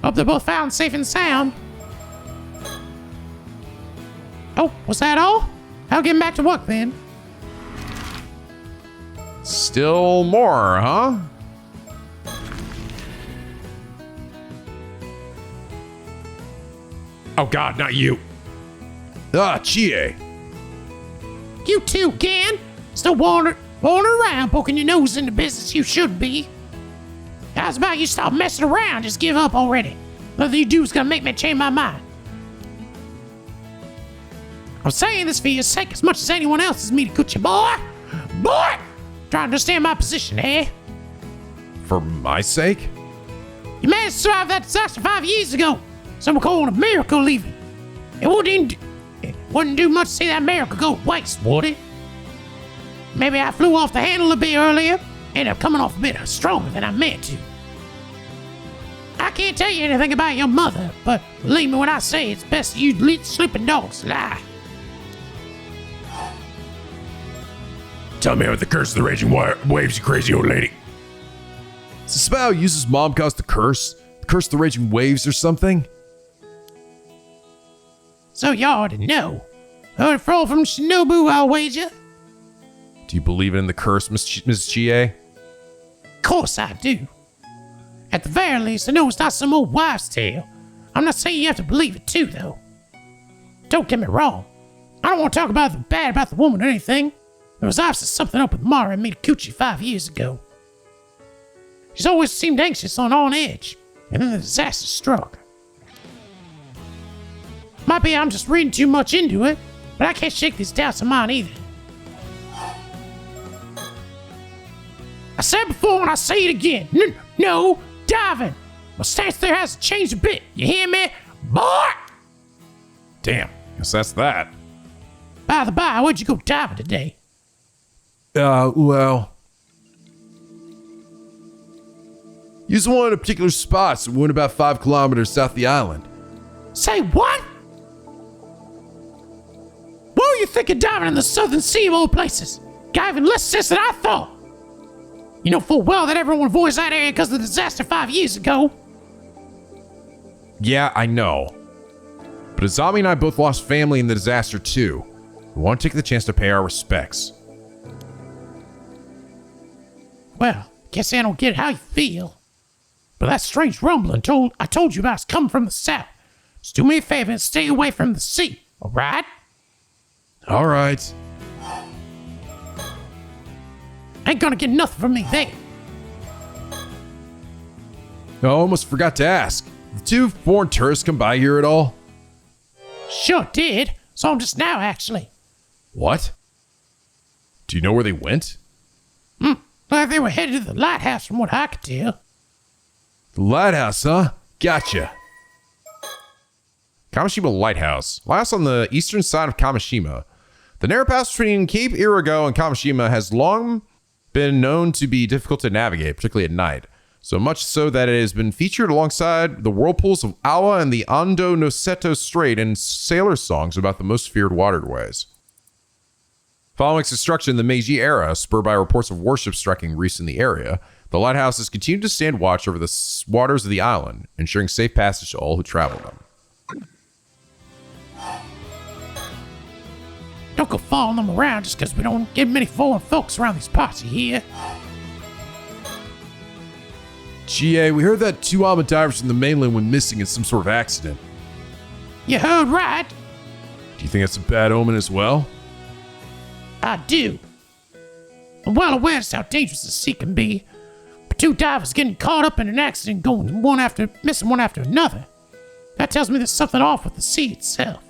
Hope they're both found safe and sound. Oh, was that all? I'll get back to work then. Still more, huh? Oh god, not you. Chie. You too, again? Still wandering around, poking your nose in the business you should be. How's about you stop messing around? Just give up already. Nothing you do is gonna make me change my mind. I'm saying this for your sake as much as anyone else's, Mitakuchi boy. Boy! Try to understand my position, eh? For my sake? You managed to survive that disaster 5 years ago. Some would call it a miracle leaving. It wouldn't do much to see that miracle go to waste, would it? Maybe I flew off the handle a bit earlier, ended up coming off a bit stronger than I meant to. I can't tell you anything about your mother, but believe me when I say it's best you let sleeping dogs lie. Tell me about the curse of the raging waves, you crazy old lady. Is this about how Yusa's mom caused the curse? The curse of the raging waves or something? So you already know. Heard it fall from Shinobu, I'll wager. Do you believe in the curse, Miss Chie? Of course I do. At the very least, I know it's not some old wives' tale. I'm not saying you have to believe it too, though. Don't get me wrong. I don't want to talk about the bad about the woman or anything. There was obviously something up with Mara and Mitakuchi 5 years ago. She's always seemed anxious and on edge, and then the disaster struck. Might be I'm just reading too much into it, but I can't shake these doubts of mine either. I said before and I say it again. No diving. My stance there hasn't changed a bit. You hear me? Boy! Damn, guess that's that. By the by, where'd you go diving today? Well... Used one of a particular spots and went about 5 kilometers south of the island. Say what? What were you thinking diving in the Southern Sea of all places? Got even less sense than I thought. You know full well that everyone avoids that area because of the disaster 5 years ago. Yeah, I know. But Azami and I both lost family in the disaster too. We want to take the chance to pay our respects. Well, guess I don't get how you feel. But that strange rumbling I told you about is coming from the south. Just do me a favor and stay away from the sea, alright? Alright. Ain't gonna get nothing from me there. I almost forgot to ask. Did the 2 foreign tourists come by here at all? Sure did. Saw them just now, actually. What? Do you know where they went? Well, they were headed to the lighthouse from what I could tell. The lighthouse, huh? Gotcha. Kamishima Lighthouse. Lighthouse on the eastern side of Kamishima. The narrow pass between Cape Irigo and Kamishima has long been known to be difficult to navigate, particularly at night. So much so that it has been featured alongside the whirlpools of Awa and the Ando no Seto Strait in sailor songs about the most feared waterways. Following its destruction in the Meiji era, spurred by reports of warships striking reefs in the area, the lighthouse has continued to stand watch over the waters of the island, ensuring safe passage to all who travel them. Don't go following them around just because we don't get many foreign folks around these parts, you hear? GA, we heard that 2 Alma divers from the mainland went missing in some sort of accident. You heard right. Do you think that's a bad omen as well? I do. I'm well aware just how dangerous the sea can be. But 2 divers getting caught up in an accident missing one after another. That tells me there's something off with the sea itself.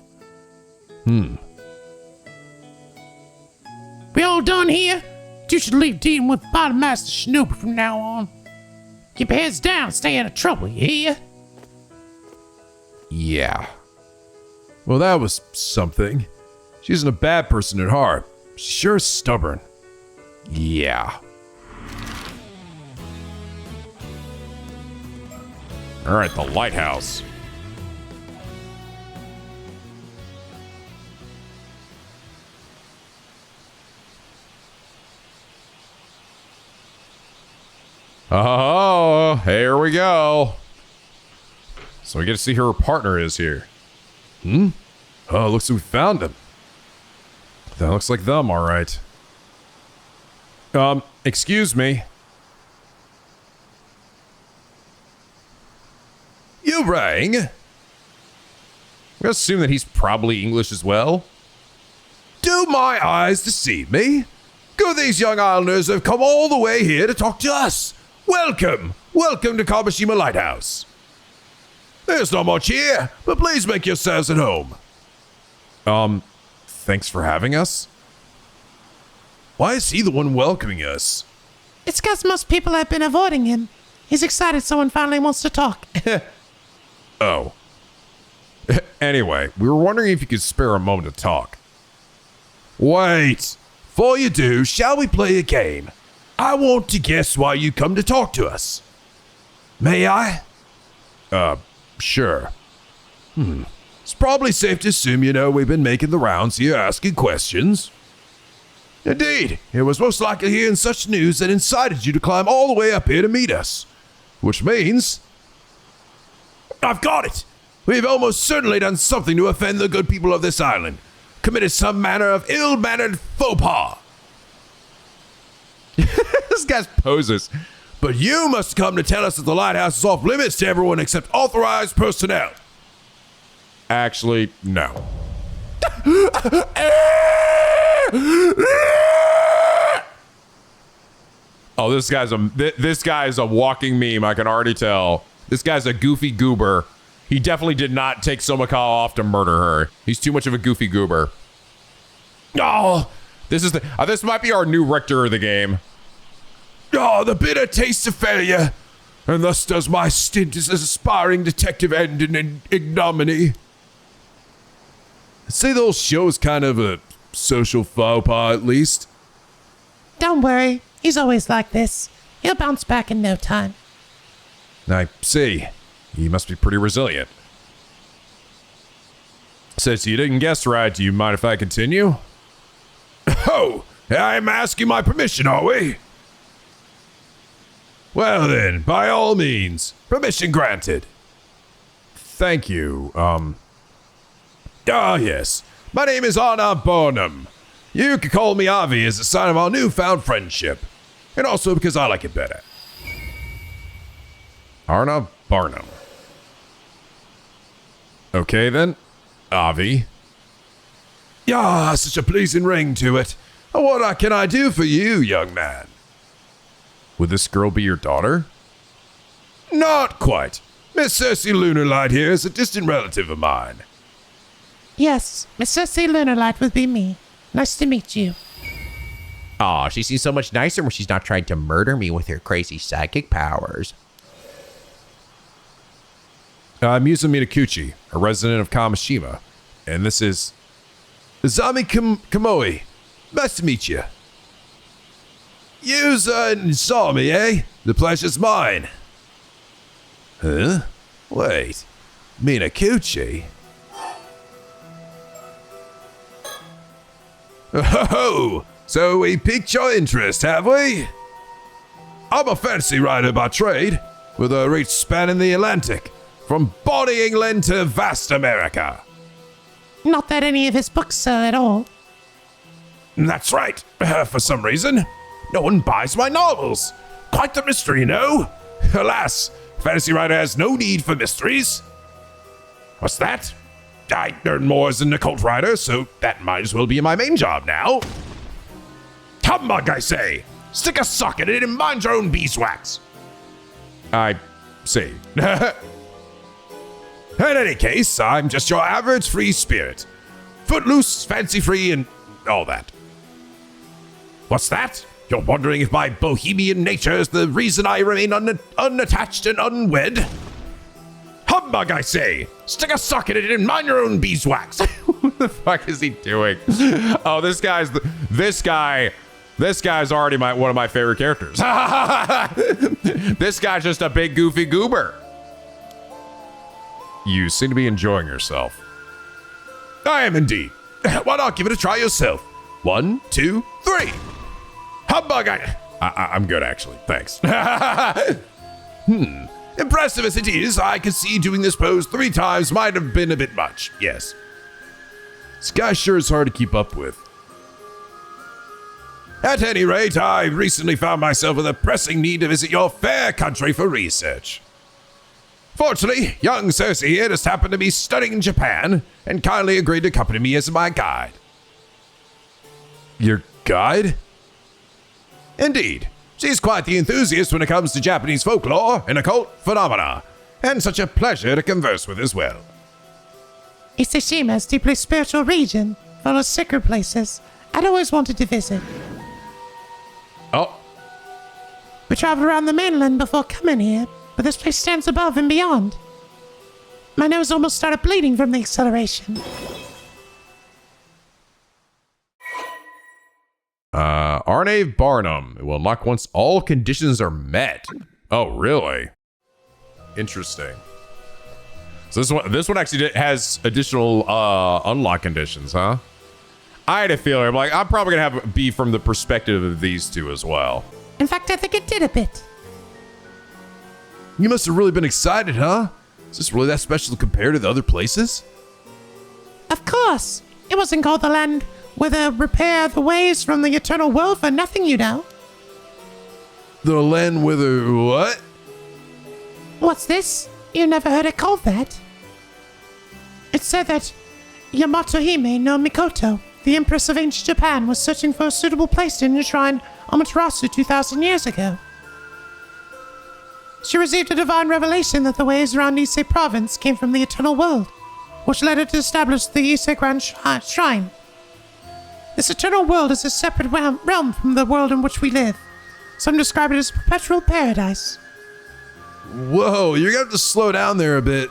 We all done here? You should leave dealing with Bottom Master Shinobi from now on. Keep your heads down and stay out of trouble, you hear? Yeah. Well, that was something. She isn't a bad person at heart. She's sure stubborn. Yeah. Alright, the lighthouse. Oh, here we go. So we get to see who her partner is here. Oh, looks like we found him. That looks like them, all right. Excuse me. You rang? We assume that he's probably English as well. Do my eyes deceive me? Good, these young islanders have come all the way here to talk to us. Welcome to Kamishima Lighthouse. There's not much here, but please make yourselves at home. Thanks for having us. Why is he the one welcoming us? It's because most people have been avoiding him. He's excited someone finally wants to talk. Oh. Anyway, we were wondering if you could spare a moment to talk. Wait. Before you do, shall we play a game? I want to guess why you come to talk to us. May I? Sure. It's probably safe to assume we've been making the rounds here asking questions. Indeed, it was most likely hearing such news that incited you to climb all the way up here to meet us. Which means... I've got it! We've almost certainly done something to offend the good people of this island. Committed some manner of ill-mannered faux pas. This guy's poses. But you must come to tell us that the lighthouse is off limits to everyone except authorized personnel. Actually, no. Oh, this guy's a walking meme. I can already tell. This guy's a goofy goober. He definitely did not take Somikawa off to murder her. He's too much of a goofy goober. Oh, this might be our new rector of the game. Oh, the bitter taste of failure. And thus does my stint as an aspiring detective end in ignominy. I'd say the whole show is kind of a social faux pas, at least. Don't worry. He's always like this. He'll bounce back in no time. I see. He must be pretty resilient. Since you didn't guess right, do you mind if I continue? Oh, I'm asking my permission, are we? Well then, by all means, permission granted. Thank you, yes. My name is Anna Barnum. You can call me Avi as a sign of our newfound friendship. And also because I like it better. Arna Barnum. Okay then, Avi. Yeah, such a pleasing ring to it. What can I do for you, young man? Would this girl be your daughter? Not quite. Miss Cersei Lunarlight here is a distant relative of mine. Yes, Miss Cersei Lunarlight would be me. Nice to meet you. Aw, she seems so much nicer when she's not trying to murder me with her crazy psychic powers. I'm Yusa Minakuchi, a resident of Kamishima, and this is Izami Kamoi. Nice to meet you. You saw me, eh? The pleasure's mine. Huh? Wait, Minakuchi? Oh, so we piqued your interest, have we? I'm a fantasy writer by trade, with a reach spanning the Atlantic, from bonny England to vast America. Not that any of his books sell at all. That's right, for some reason. No one buys my novels. Quite the mystery, you know. Alas, fantasy writer has no need for mysteries. What's that? I earn more as an occult writer, so that might as well be my main job now. Humbug, I say. Stick a sock in it and mind your own beeswax. I see. In any case, I'm just your average free spirit. Footloose, fancy-free, and all that. What's that? You're wondering if my bohemian nature is the reason I remain unattached and unwed? Humbug, I say! Stick a sock in it and mind your own beeswax! What the fuck is he doing? Oh, this guy's already one of my favorite characters. This guy's just a big goofy goober. You seem to be enjoying yourself. I am indeed. Why not give it a try yourself? 1, 2, 3. Humbug, I'm good actually, thanks. Impressive as it is, I can see doing this pose 3 times might have been a bit much, yes. This guy sure is hard to keep up with. At any rate, I recently found myself with a pressing need to visit your fair country for research. Fortunately, young Cersei here just happened to be studying in Japan and kindly agreed to accompany me as my guide. Your guide? Indeed. She's quite the enthusiast when it comes to Japanese folklore and occult phenomena, and such a pleasure to converse with as well. Isashima is a deeply spiritual region, full of sacred places I'd always wanted to visit. Oh. We traveled around the mainland before coming here, but this place stands above and beyond. My nose almost started bleeding from the acceleration. Arne Barnum. It will unlock once all conditions are met. Oh, really? Interesting. So this one actually has additional unlock conditions, huh? I had a feeling. I'm probably gonna be from the perspective of these two as well. In fact, I think it did a bit. You must have really been excited, huh? Is this really that special compared to the other places? Of course. It wasn't called the land where they repair the ways from the eternal world for nothing, you know. The land with a what? What's this? You never heard it called that? It said that Yamatohime no Mikoto, the Empress of ancient Japan, was searching for a suitable place to enshrine Amaterasu 2,000 years ago. She received a divine revelation that the waves around Ise province came from the eternal world, which led her to establish the Ise Grand Shrine. This eternal world is a separate realm from the world in which we live. Some describe it as a perpetual paradise. Whoa, you're gonna have to slow down there a bit.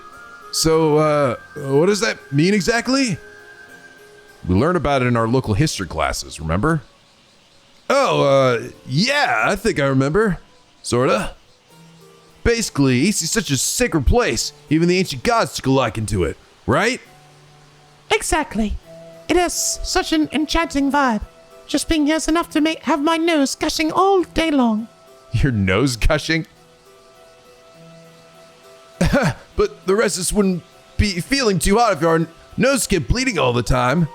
So, what does that mean exactly? We learned about it in our local history classes, remember? Oh, yeah, I think I remember. Sorta. Basically, Ise is such a sacred place, even the ancient gods took a liking to it, right? Exactly. It has such an enchanting vibe. Just being here is enough to have my nose gushing all day long. Your nose gushing? But the rest of us wouldn't be feeling too hot if our nose kept bleeding all the time.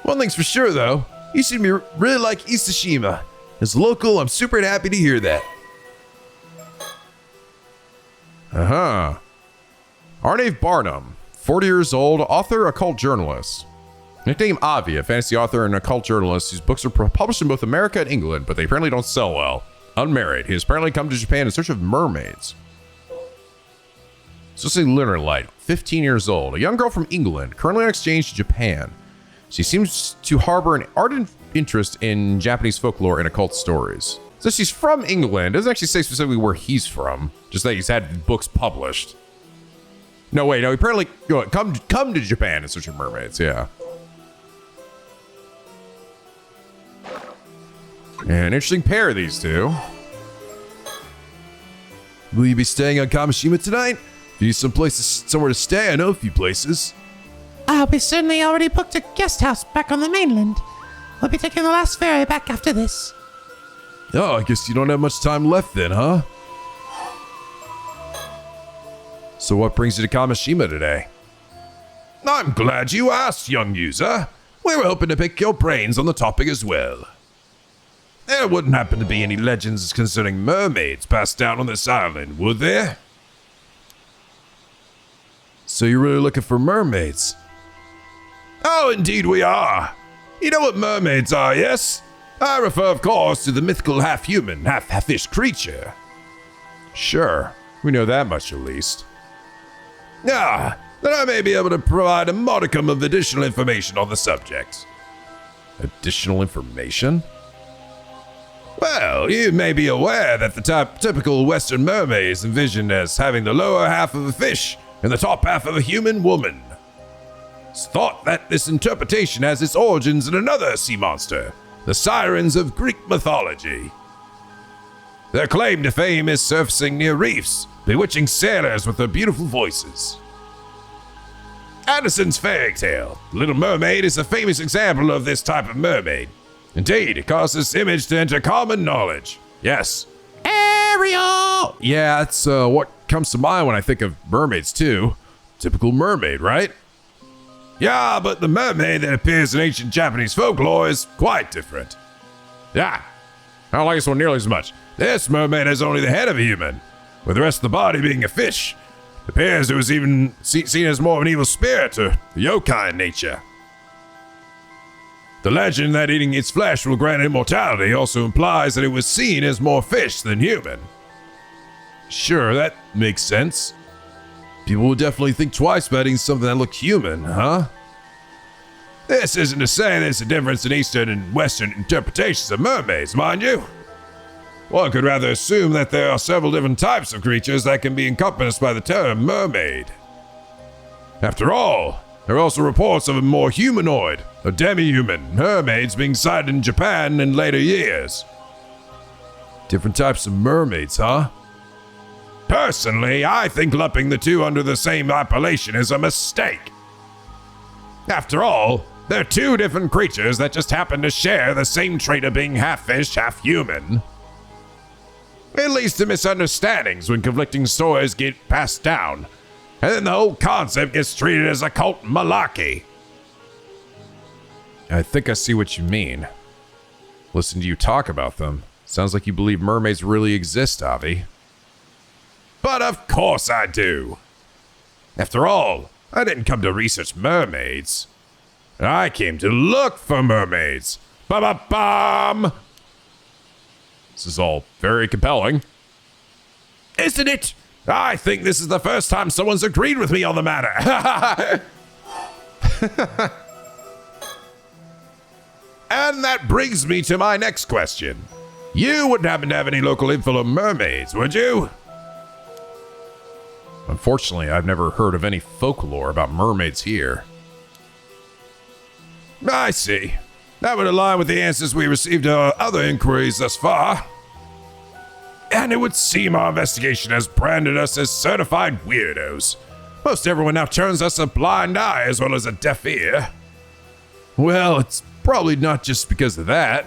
One thing's for sure, though. You seem to really like Isashima. As a local, I'm super happy to hear that. Arnave Barnum, 40 years old, author, occult journalist. Nickname Avi, a fantasy author and occult journalist whose books are published in both America and England, but they apparently don't sell well. Unmarried, he has apparently come to Japan in search of mermaids. So say Lunar Light, 15 years old, a young girl from England, currently on exchange to Japan. She seems to harbor an ardent interest in Japanese folklore and occult stories. So she's from England, doesn't actually say specifically where he's from, just that he's had books published. No, wait, no, he apparently come to Japan in search of mermaids, yeah. An interesting pair, these two. Will you be staying on Kamishima tonight? If you need somewhere to stay, I know a few places. We certainly already booked a guest house back on the mainland. We'll be taking the last ferry back after this. Oh, I guess you don't have much time left then, huh? So what brings you to Kamishima today? I'm glad you asked, young user. We were hoping to pick your brains on the topic as well. There wouldn't happen to be any legends concerning mermaids passed down on this island, would there? So you're really looking for mermaids? Oh, indeed we are. You know what mermaids are, yes? I refer, of course, to the mythical half-human, half-fish creature. Sure, we know that much at least. Then I may be able to provide a modicum of additional information on the subject. Additional information? Well, you may be aware that the typical Western mermaid is envisioned as having the lower half of a fish and the top half of a human woman. It's thought that this interpretation has its origins in another sea monster, the sirens of Greek mythology. Their claim to fame is surfacing near reefs, bewitching sailors with their beautiful voices. Andersen's fairy tale, Little Mermaid, is a famous example of this type of mermaid. Indeed, it caused this image to enter common knowledge. Yes. Ariel! Yeah, that's what comes to mind when I think of mermaids too. Typical mermaid, right? Yeah, but the mermaid that appears in ancient Japanese folklore is quite different. Yeah, I don't like this one nearly as much. This mermaid has only the head of a human, with the rest of the body being a fish. It appears it was even seen as more of an evil spirit or yokai in nature. The legend that eating its flesh will grant immortality also implies that it was seen as more fish than human. Sure, that makes sense. People will definitely think twice about eating something that looks human, huh? This isn't to say there's a difference in Eastern and Western interpretations of mermaids, mind you. One could rather assume that there are several different types of creatures that can be encompassed by the term mermaid. After all, there are also reports of a more humanoid, or demi-human, mermaids being sighted in Japan in later years. Different types of mermaids, huh? Personally, I think lumping the two under the same appellation is a mistake. After all, they're two different creatures that just happen to share the same trait of being half fish, half human. It leads to misunderstandings when conflicting stories get passed down, and then the whole concept gets treated as occult malarkey. I think I see what you mean. Listen to you talk about them. Sounds like you believe mermaids really exist, Avi. But of course I do. After all, I didn't come to research mermaids. I came to look for mermaids. Ba-ba-bum! This is all very compelling. Isn't it? I think this is the first time someone's agreed with me on the matter. And that brings me to my next question. You wouldn't happen to have any local info on mermaids, would you? Unfortunately, I've never heard of any folklore about mermaids here. I see. That would align with the answers we received to our other inquiries thus far. And it would seem our investigation has branded us as certified weirdos. Most everyone now turns us a blind eye as well as a deaf ear. Well, it's probably not just because of that.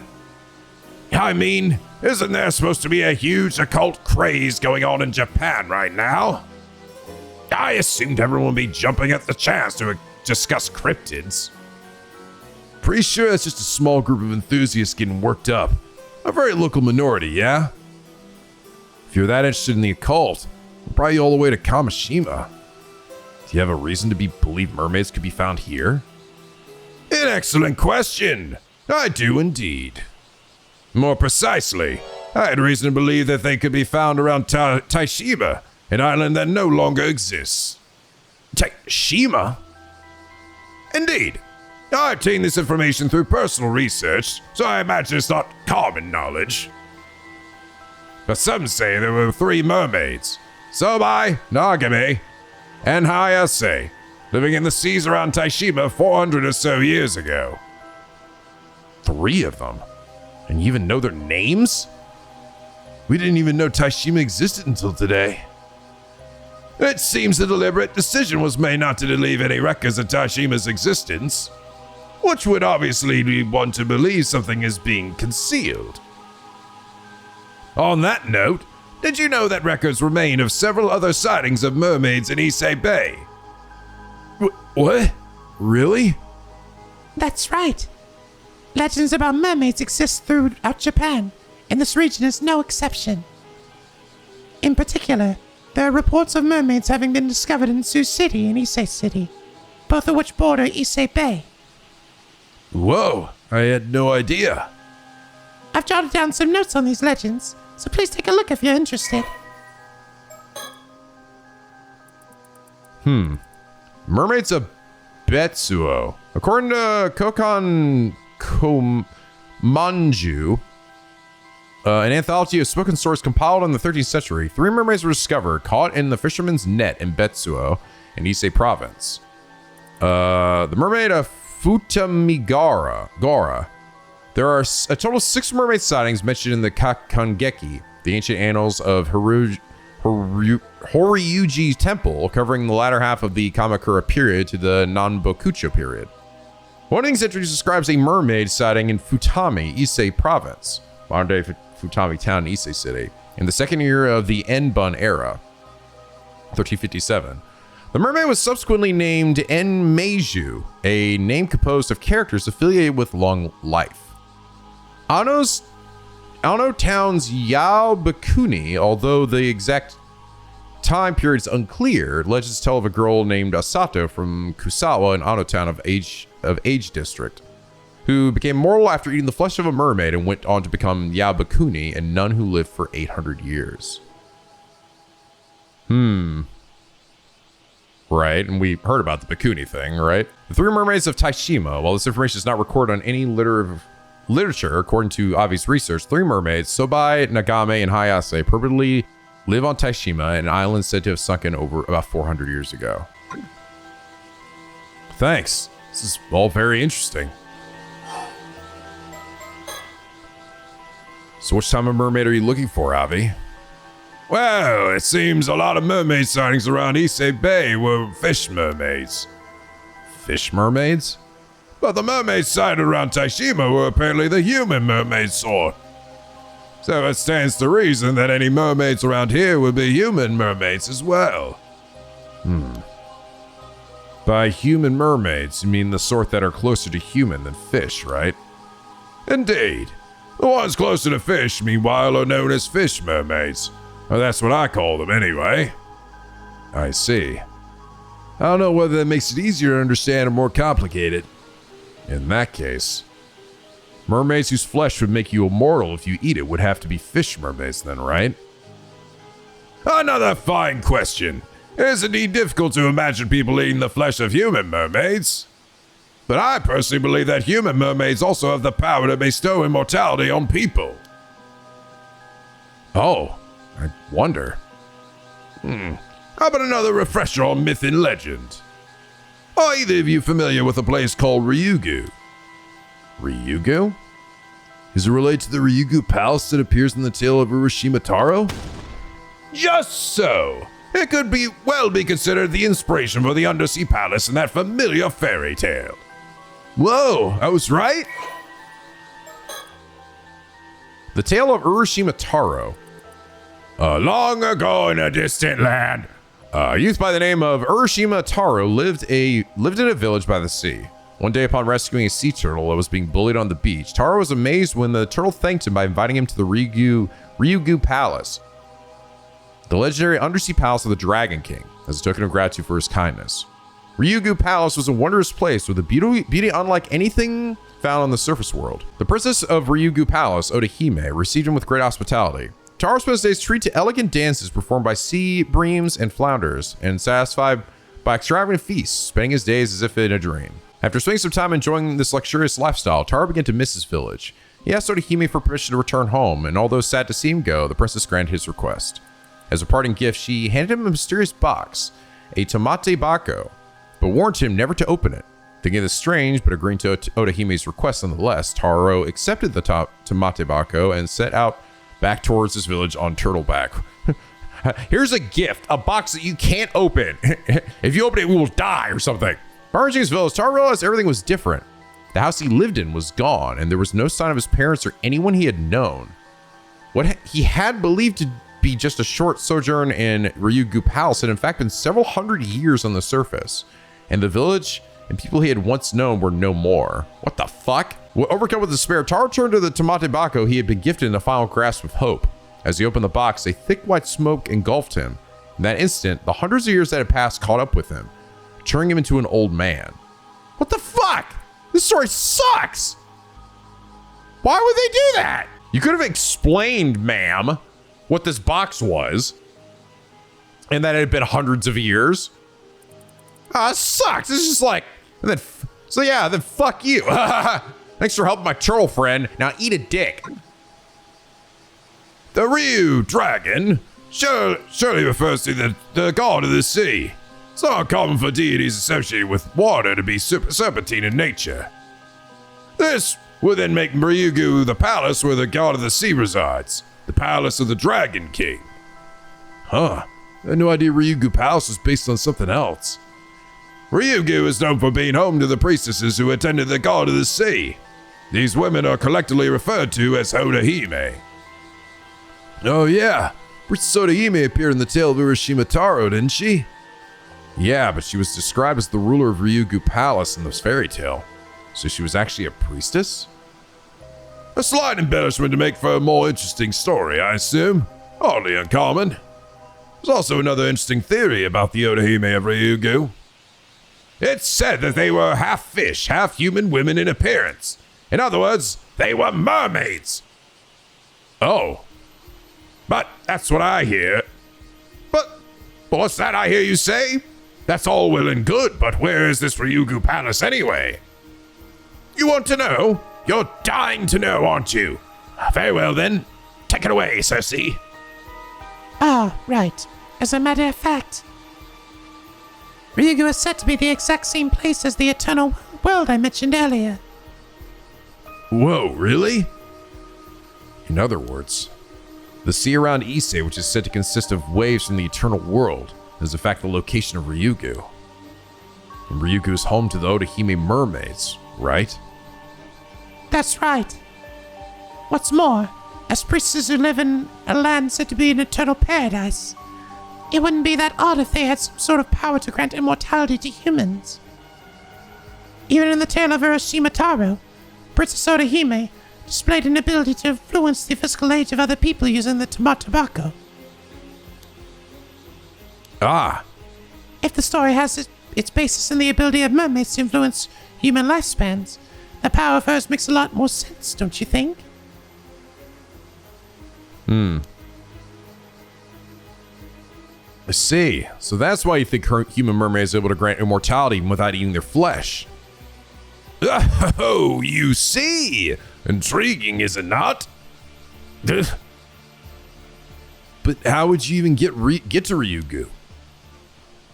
I mean, isn't there supposed to be a huge occult craze going on in Japan right now? I assumed everyone would be jumping at the chance to discuss cryptids. Pretty sure that's just a small group of enthusiasts getting worked up. A very local minority, yeah? If you're that interested in the occult, we'll probably all the way to Kamishima. Do you have a reason to believe mermaids could be found here? An excellent question. I do indeed. More precisely, I had reason to believe that they could be found around Taishima, an island that no longer exists. Taishima? Indeed. I obtained this information through personal research, so I imagine it's not common knowledge. But some say there were 3 mermaids, Sobai, Nagame, and Hayase, living in the seas around Taishima 400 or so years ago. 3 of them? And you even know their names? We didn't even know Taishima existed until today. It seems a deliberate decision was made not to leave any records of Taishima's existence, which would obviously lead one to believe something is being concealed. On that note, did you know that records remain of several other sightings of mermaids in Issei Bay? What? Really? That's right. Legends about mermaids exist throughout Japan, and this region is no exception. In particular, there are reports of mermaids having been discovered in Sioux City and Issei City, both of which border Issei Bay. Whoa, I had no idea. I've jotted down some notes on these legends, so please take a look if you're interested. Mermaids of Betsuo. According to Kokon Komanju, an anthology of spoken stories compiled in the 13th century, 3 mermaids were discovered caught in the fisherman's net in Betsuo in Issei province. The mermaid of Futamigara. There are a total of 6 mermaid sightings mentioned in the Kakangeki, the ancient annals of Horyuji Temple, covering the latter half of the Kamakura period to the Nanbokucho period. One of these entries describes a mermaid sighting in Futami, Issei province, modern-day Futami town, Issei city, in the second year of the Enbun era, 1357. The mermaid was subsequently named Enmeiju, a name composed of characters affiliated with long life. Ano town's Yaobakuni, although the exact time period is unclear, legends tell of a girl named Asato from Kusawa in Ano town of Age district, who became mortal after eating the flesh of a mermaid and went on to become Yaobakuni, a nun who lived for 800 years. Right, and we heard about the Bakuni thing, right? The 3 mermaids of Taishima, while this information is not recorded on any literature, according to Avi's research, 3 mermaids, Sobai, Nagame, and Hayase, permanently live on Taishima, an island said to have sunken over about 400 years ago. Thanks. This is all very interesting. So which type of mermaid are you looking for, Avi? Well, it seems a lot of mermaid sightings around Issei Bay were fish mermaids. Fish mermaids? But the mermaids sighted around Taishima were apparently the human mermaid sort. So it stands to reason that any mermaids around here would be human mermaids as well. By human mermaids, you mean the sort that are closer to human than fish, right? Indeed. The ones closer to fish, meanwhile, are known as fish mermaids. Well, that's what I call them anyway. I see. I don't know whether that makes it easier to understand or more complicated. In that case, mermaids whose flesh would make you immortal if you eat it would have to be fish mermaids then, right? Another fine question. It is indeed difficult to imagine people eating the flesh of human mermaids. But I personally believe that human mermaids also have the power to bestow immortality on people. Oh, I wonder. How about another refresher on myth and legend? Are either of you familiar with a place called Ryugu? Ryugu? Is it related to the Ryugu Palace that appears in the tale of Urashima Taro? Just so. It could well be considered the inspiration for the undersea palace in that familiar fairy tale. Whoa, I was right? The tale of Urashima Taro. Long ago in a distant land, a youth by the name of Urashima Taro lived in a village by the sea. One day, upon rescuing a sea turtle that was being bullied on the beach, Taro was amazed when the turtle thanked him by inviting him to the Ryugu Palace, the legendary undersea palace of the Dragon King, as a token of gratitude for his kindness. Ryugu Palace was a wondrous place with a beauty unlike anything found on the surface world. The princess of Ryugu Palace, Odahime, received him with great hospitality. Taro spent his days treated to elegant dances performed by sea breams and flounders, and satisfied by extravagant feasts, spending his days as if in a dream. After spending some time enjoying this luxurious lifestyle, Taro began to miss his village. He asked Odahime for permission to return home, and although sad to see him go, the princess granted his request. As a parting gift, she handed him a mysterious box, a tamate bako, but warned him never to open it. Thinking this strange, but agreeing to Odahime's request nonetheless, Taro accepted the tamate bako and set out back towards his village on turtleback. Here's a gift, a box that you can't open. If you open it, we will die or something. Upon reaching his village, Taro realized everything was different. The house he lived in was gone, and there was no sign of his parents or anyone he had known. What he had believed to be just a short sojourn in Ryugu Palace had in fact been several hundred years on the surface, and the village and people he had once known were no more. What the fuck? Overcome with despair, Taro turned to the tamate bako he had been gifted in a final grasp of hope. As he opened the box, a thick white smoke engulfed him. In that instant, the hundreds of years that had passed caught up with him, turning him into an old man. What the fuck? This story sucks! Why would they do that? You could have explained, ma'am, what this box was, and that it had been hundreds of years. It sucks. It's just like, and then, then fuck you. Thanks for helping my turtle friend. Now eat a dick. The Ryu dragon surely refers to the god of the sea. It's not uncommon for deities associated with water to be serpentine in nature. This would then make Ryugu the palace where the god of the sea resides, the palace of the Dragon King. Huh. I had no idea Ryugu Palace was based on something else. Ryugu is known for being home to the priestesses who attended the god of the sea. These women are collectively referred to as Odahime. Oh yeah, Princess Odahime appeared in the tale of Urashima Taro, didn't she? Yeah, but she was described as the ruler of Ryugu Palace in this fairy tale. So she was actually a priestess? A slight embellishment to make for a more interesting story, I assume. Hardly uncommon. There's also another interesting theory about the Odahime of Ryugu. It's said that they were half fish, half human women in appearance. In other words, they were mermaids. Oh. But that's what I hear. But what's that I hear you say? That's all well and good, but where is this Ryugu Palace anyway? You want to know? You're dying to know, aren't you? Very well then. Take it away, Cersei. Ah, right. As a matter of fact, Ryugu is said to be the exact same place as the eternal world I mentioned earlier. Whoa, really? In other words, the sea around Ise, which is said to consist of waves from the eternal world, is in fact the location of Ryugu. And Ryugu is home to the Odahime mermaids, right? That's right. What's more, as priestesses who live in a land said to be an eternal paradise, it wouldn't be that odd if they had some sort of power to grant immortality to humans. Even in the tale of Urashima Taro, Princess Odahime displayed an ability to influence the physical age of other people using the tobacco. Ah, If the story has its basis in the ability of mermaids to influence human lifespans, the power of hers makes a lot more sense, don't you think? I see. So that's why you think human mermaid is able to grant immortality even without eating their flesh. Oh, you see. Intriguing, is it not? But how would you even get to Ryugu?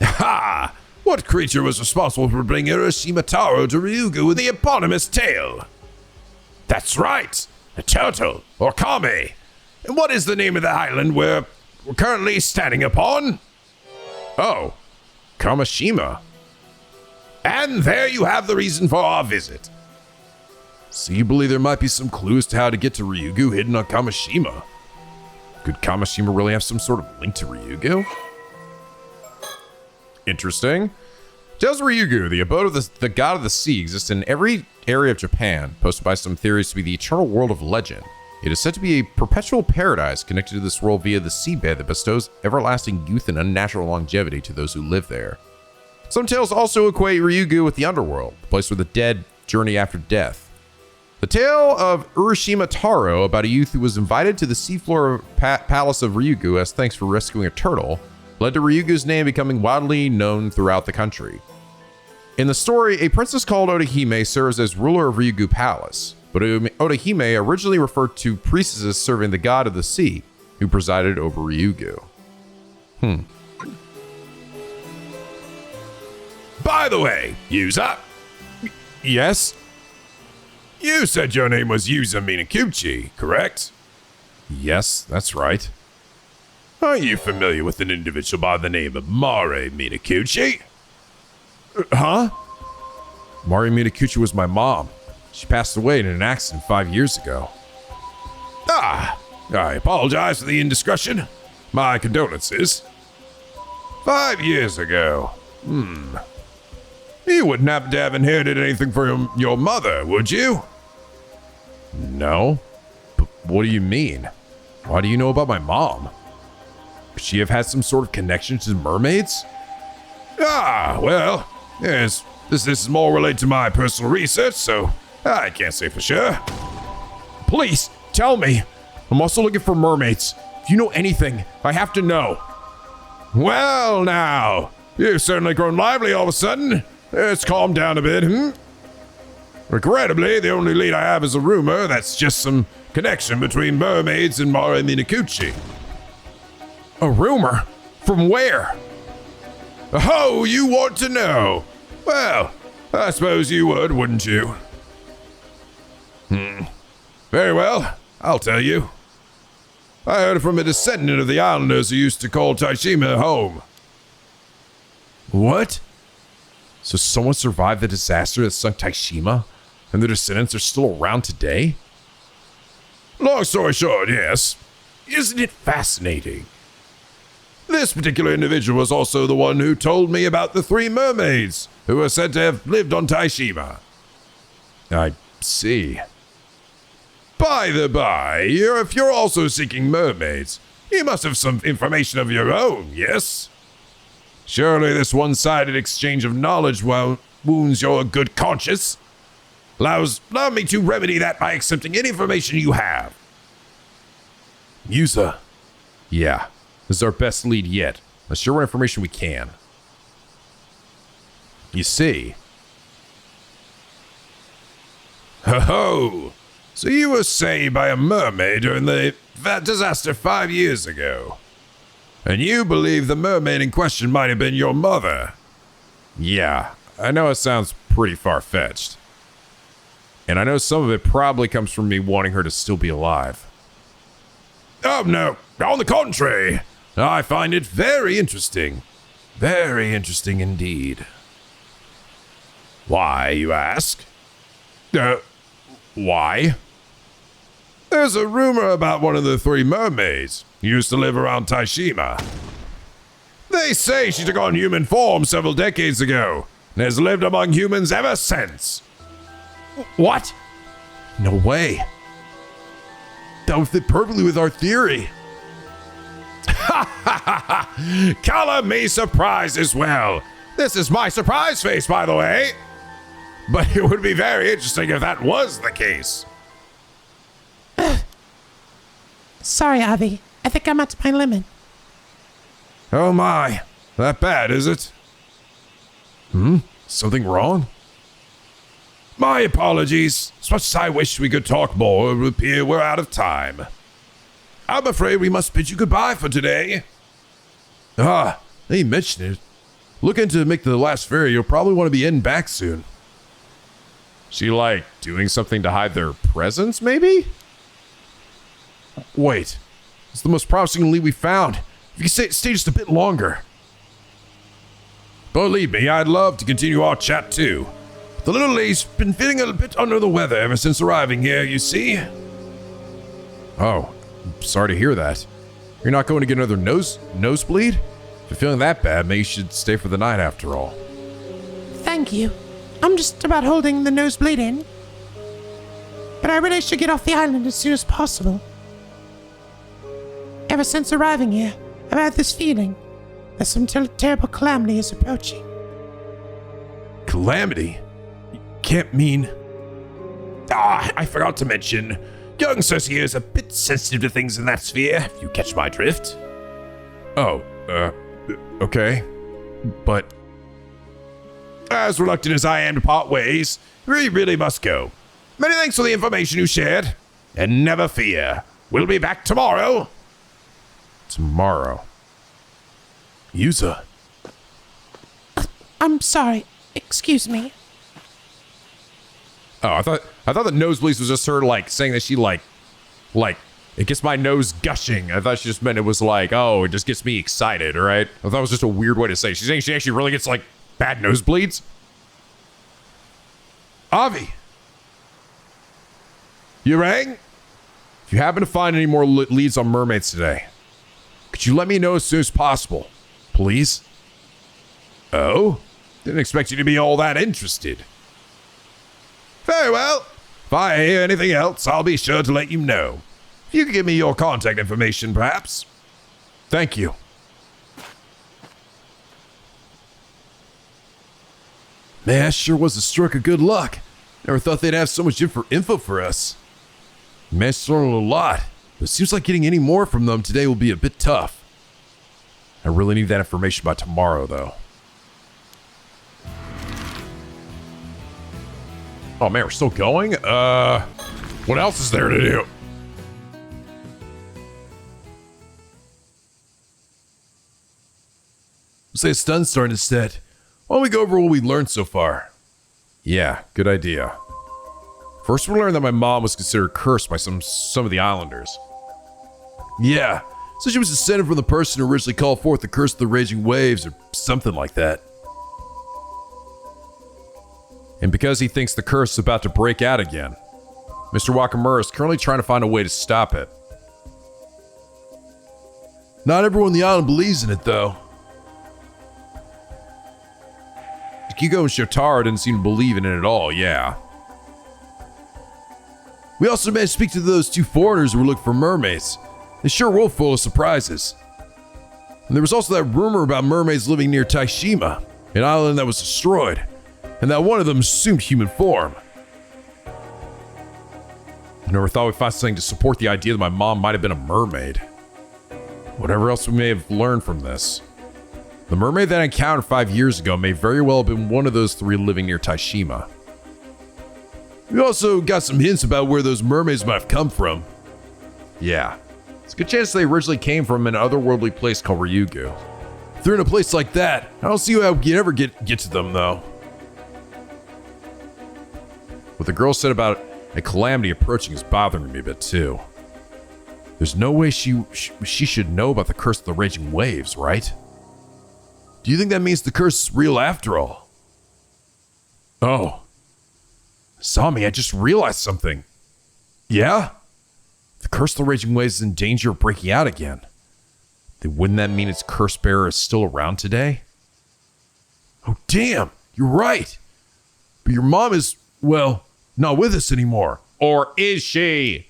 Ha! What creature was responsible for bringing Urashima Taro to Ryugu with the eponymous tail? That's right, a turtle, or Kame. And what is the name of the island we're currently standing upon? Oh, Kamishima. And there you have the reason for our visit. So you believe there might be some clues to how to get to Ryugu hidden on Kamishima? Could Kamishima really have some sort of link to Ryugu? Interesting. Tells Ryugu, the abode of the god of the sea, exists in every area of Japan, posted by some theories to be the eternal world of legend. It is said to be a perpetual paradise connected to this world via the seabed that bestows everlasting youth and unnatural longevity to those who live there. Some tales also equate Ryugu with the underworld, the place where the dead journey after death. The tale of Urashima Taro, about a youth who was invited to the seafloor palace of Ryugu as thanks for rescuing a turtle, led to Ryugu's name becoming widely known throughout the country. In the story, a princess called Orihime serves as ruler of Ryugu Palace, but Orihime originally referred to priestesses serving the god of the sea, who presided over Ryugu. By the way, Yuza. Yes? You said your name was Yuza Minakuchi, correct? Yes, that's right. Are you familiar with an individual by the name of Mare Minakuchi? Huh? Mare Minakuchi was my mom. She passed away in an accident 5 years ago. Ah, I apologize for the indiscretion. My condolences. 5 years ago. You wouldn't happen to have inherited anything from your mother, would you? No. But what do you mean? Why do you know about my mom? Could she have had some sort of connection to mermaids? Ah, well, yes, this is more related to my personal research, so I can't say for sure. Please, tell me. I'm also looking for mermaids. If you know anything, I have to know. Well, now, you've certainly grown lively all of a sudden. It's calmed down a bit, Regrettably, the only lead I have is a rumor that's just some connection between mermaids and Mare Minakuchi. A rumor? From where? Oh, you want to know? Well, I suppose you would, wouldn't you? Very well, I'll tell you. I heard it from a descendant of the islanders who used to call Taishima home. What? So someone survived the disaster that sunk Taishima, and the descendants are still around today? Long story short, yes. Isn't it fascinating? This particular individual was also the one who told me about the 3 mermaids who are said to have lived on Taishima. I see. By the by, if you're also seeking mermaids, you must have some information of your own, yes? Surely this one-sided exchange of knowledge wounds your good conscience. Allow me to remedy that by accepting any information you have. Yuza. Yeah, this is our best lead yet. Let's share what information we can. You see. Ho-ho! So you were saved by a mermaid during that disaster 5 years ago. And you believe the mermaid in question might have been your mother. Yeah, I know it sounds pretty far-fetched. And I know some of it probably comes from me wanting her to still be alive. Oh no, on the contrary, I find it very interesting. Very interesting indeed. Why, you ask? Why? There's a rumor about one of the 3 mermaids who used to live around Taishima. They say she took on human form several decades ago and has lived among humans ever since. What? No way. That would fit perfectly with our theory. Color me surprised as well. This is my surprise face, by the way. But it would be very interesting if that was the case. Sorry, Avi. I think I'm at my limit. Oh my, that bad, is it? Something wrong? My apologies. As much as I wish we could talk more, it would appear we're out of time. I'm afraid we must bid you goodbye for today. Ah, they mentioned it. Looking to make the last ferry, you'll probably want to be in back soon. She like doing something to hide their presence, maybe? Wait, it's the most promising lead we found. If you could stay just a bit longer. Believe me, I'd love to continue our chat too. The little lady's been feeling a bit under the weather ever since arriving here, you see. Oh, I'm sorry to hear that. You're not going to get another nosebleed? If you're feeling that bad, maybe you should stay for the night after all. Thank you. I'm just about holding the nosebleed in. But I really should get off the island as soon as possible. Ever since arriving here, I've had this feeling that some terrible calamity is approaching. Calamity? You can't mean... I forgot to mention, young Cersei here is a bit sensitive to things in that sphere, if you catch my drift. Oh, okay. But as reluctant as I am to part ways, we really must go. Many thanks for the information you shared, and never fear, we'll be back tomorrow. Tomorrow? Yuza. I'm sorry. Excuse me. Oh, I thought the nosebleeds was just her like saying that she like it gets my nose gushing. I thought she just meant it was like, oh, it just gets me excited, right? I thought it was just a weird way to say. She's saying she actually really gets like bad nosebleeds. Avi, you rang? If you happen to find any more leads on mermaids today, could you let me know as soon as possible, please? Oh, didn't expect you to be all that interested. Very well. If I hear anything else, I'll be sure to let you know. If you could give me your contact information, perhaps. Thank you. Man, that sure was a stroke of good luck. Never thought they'd have so much info for us. Managed to learn a lot, but it seems like getting any more from them today will be a bit tough. I really need that information by tomorrow, though. Oh man, we're still going? What else is there to do? Say a sun's starting to set. Why don't we go over what we learned so far? Yeah, good idea. First, we learned that my mom was considered cursed by some of the islanders. Yeah, so she was descended from the person who originally called forth the curse of the raging waves, or something like that. And because he thinks the curse is about to break out again, Mr. Wakamura is currently trying to find a way to stop it. Not everyone on the island believes in it, though. Kiko and Shotaro didn't seem to believe in it at all, yeah. We also managed to speak to those two foreigners who were looking for mermaids. They sure were full of surprises. And there was also that rumor about mermaids living near Taishima, an island that was destroyed, and that one of them assumed human form. I never thought we'd find something to support the idea that my mom might have been a mermaid. Whatever else we may have learned from this, the mermaid that I encountered 5 years ago may very well have been one of those three living near Taishima. We also got some hints about where those mermaids might have come from. Yeah, it's a good chance they originally came from an otherworldly place called Ryugu. If they're in a place like that, I don't see how we can ever get to them, though. What the girl said about a calamity approaching is bothering me a bit, too. There's no way she should know about the curse of the raging waves, right? Do you think that means the curse is real after all? Oh. Sami, I just realized something. Yeah? The curse of the raging waves is in danger of breaking out again. Then wouldn't that mean its curse bearer is still around today? Oh, damn, you're right. But your mom is, well, not with us anymore. Or is she?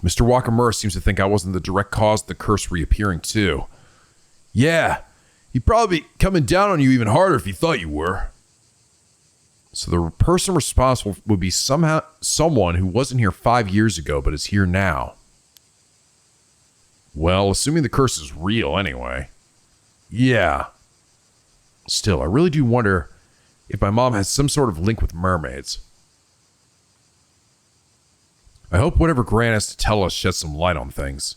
Mr. Wakamura seems to think I wasn't the direct cause of the curse reappearing too. Yeah, he'd probably be coming down on you even harder if he thought you were. So the person responsible would be someone who wasn't here 5 years ago but is here now. Well, assuming the curse is real anyway. Yeah. Still, I really do wonder if my mom has some sort of link with mermaids. I hope whatever Gran has to tell us sheds some light on things.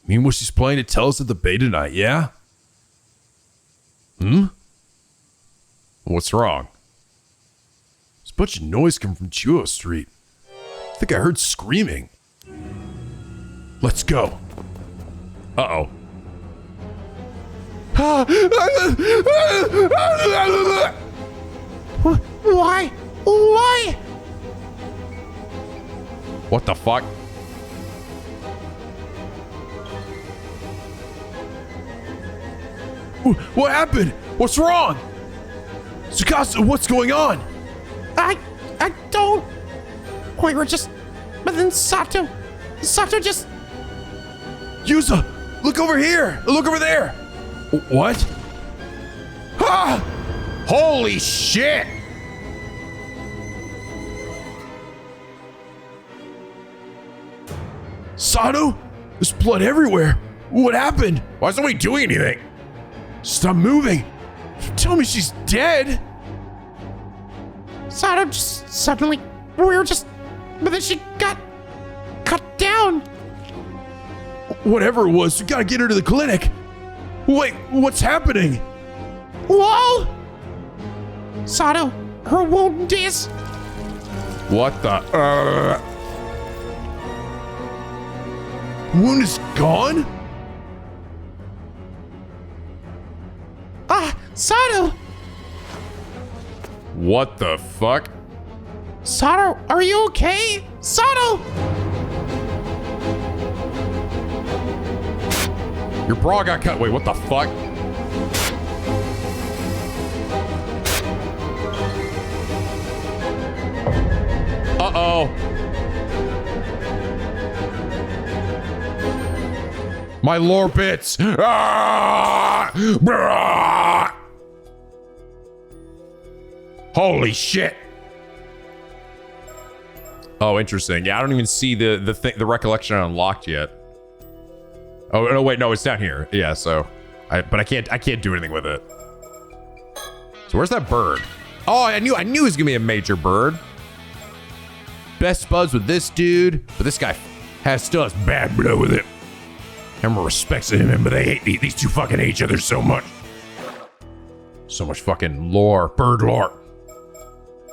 Mean what she's planning to tell us at the bay tonight, yeah? What's wrong? There's a bunch of noise coming from Chuo Street. I think I heard screaming. Let's go. Uh-oh. Why? Why? What the fuck? What happened? What's wrong? Tsukasa, what's going on? I don't. We were just. But then Sato just. Yusa, look over here. Look over there. What? Ah! Holy shit! Sato? There's blood everywhere. What happened? Why isn't we doing anything? Stop moving. Tell me she's dead. Sato just suddenly. We were just. But then she got. cut down. Whatever it was, we gotta get her to the clinic. Wait, what's happening? Whoa! Sato, her wound is. What the? Wound is gone? Sato! What the fuck? Sato, are you okay? Sato! Your bra got cut. Wait, what the fuck? Uh-oh. My lore bits. Ah! Brah! Holy shit. Oh, interesting. Yeah, I don't even see the recollection unlocked yet. Oh no, wait, no, it's down here. Yeah, so but I can't do anything with it. So where's that bird? Oh, I knew it was gonna be a major bird. Best buds with this dude, but this guy still has bad blood with him. Everyone respects him, but they hate these two fucking hate each other so much. So much fucking lore, bird lore.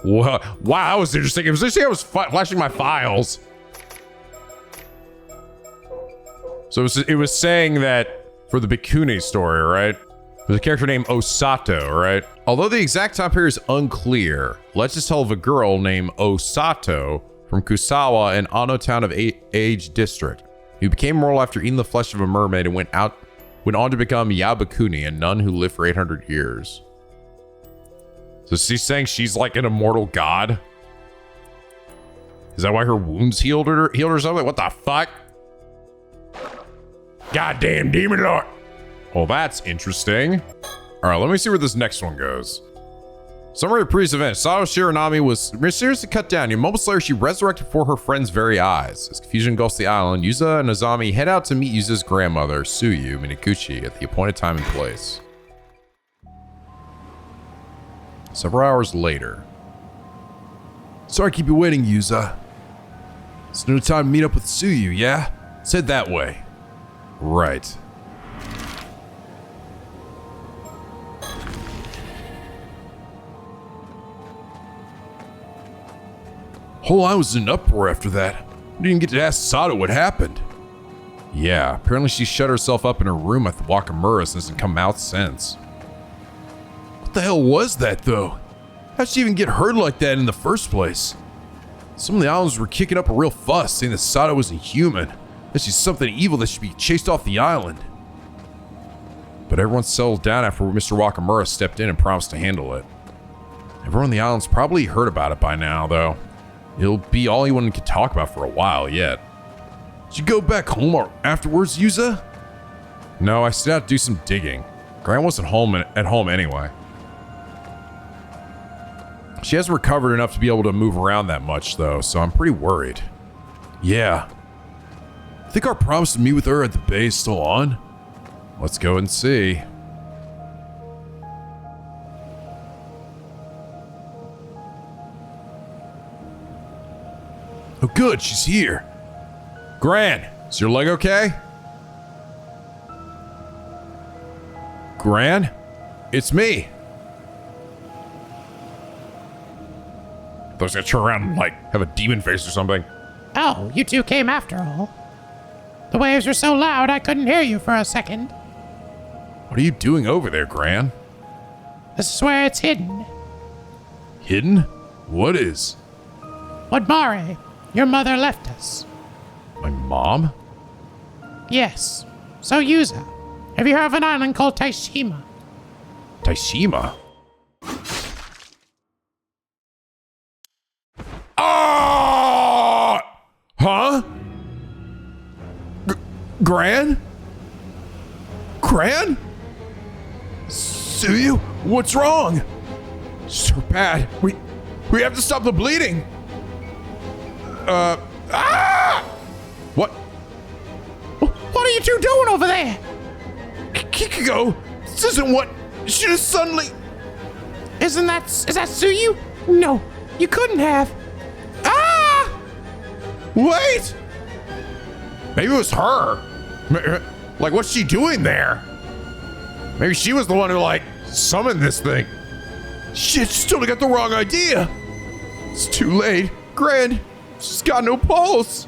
Wow, that was interesting. It was interesting. I was flashing my files. So it was saying that for the Bikuni story, right? There's a character named Osato, right? Although the exact time period is unclear, legends tell of a girl named Osato from Kusawa in Ano Town of Age District, who became mortal after eating the flesh of a mermaid and went on to become Yabakuni, a nun who lived for 800 years. So she's saying she's like an immortal god? Is that why her wounds healed her or something? What the fuck? Goddamn demon lord. Well, that's interesting. All right, let me see where this next one goes. Summary of previous events. Sato Shiranami was mysteriously cut down. Moments later, she resurrected before her friend's very eyes. As confusion engulfs the island, Yuza and Azami head out to meet Yuza's grandmother, Suyu Minikuchi, at the appointed time and place. Several hours later. Sorry to keep you waiting, Yuza. It's no time to meet up with Suyu, yeah? Said that way. Right. Whole island was in an uproar after that. I didn't get to ask Sato what happened. Yeah, apparently she shut herself up in her room at the Wakamura's and hasn't come out since. What the hell was that, though? How'd she even get hurt like that in the first place? Some of the islanders were kicking up a real fuss, saying that Sato wasn't human, that she's something evil that should be chased off the island. But everyone settled down after Mr. Wakamura stepped in and promised to handle it. Everyone on the island's probably heard about it by now, though. It'll be all anyone can talk about for a while yet. Did you go back home or afterwards, Yuza? No, I still have to do some digging. Gran wasn't at home anyway. She hasn't recovered enough to be able to move around that much, though, so I'm pretty worried. Yeah. I think our promise to meet with her at the bay is still on. Let's go and see. Oh, good, she's here. Gran, is your leg okay? Gran? It's me. I was gonna turn around and, like, have a demon face or something. Oh, you two came after all. The waves were so loud I couldn't hear you for a second. What are you doing over there, Gran? This is where it's hidden. Hidden? What is? What Mare, your mother left us. My mom? Yes. So Yuza, have you heard of an island called Taishima? Taishima? Ah! Huh? Gran? Gran? Suyu? What's wrong? So bad. We have to stop the bleeding. What? What are you two doing over there? Kikiko, this isn't what she just suddenly. Is that Suyu? No, you couldn't have. Ah! Wait! Maybe it was her. Like, what's she doing there? Maybe she was the one who, like, summoned this thing. Shit, she totally got the wrong idea. It's too late. Gran, she's got no pulse.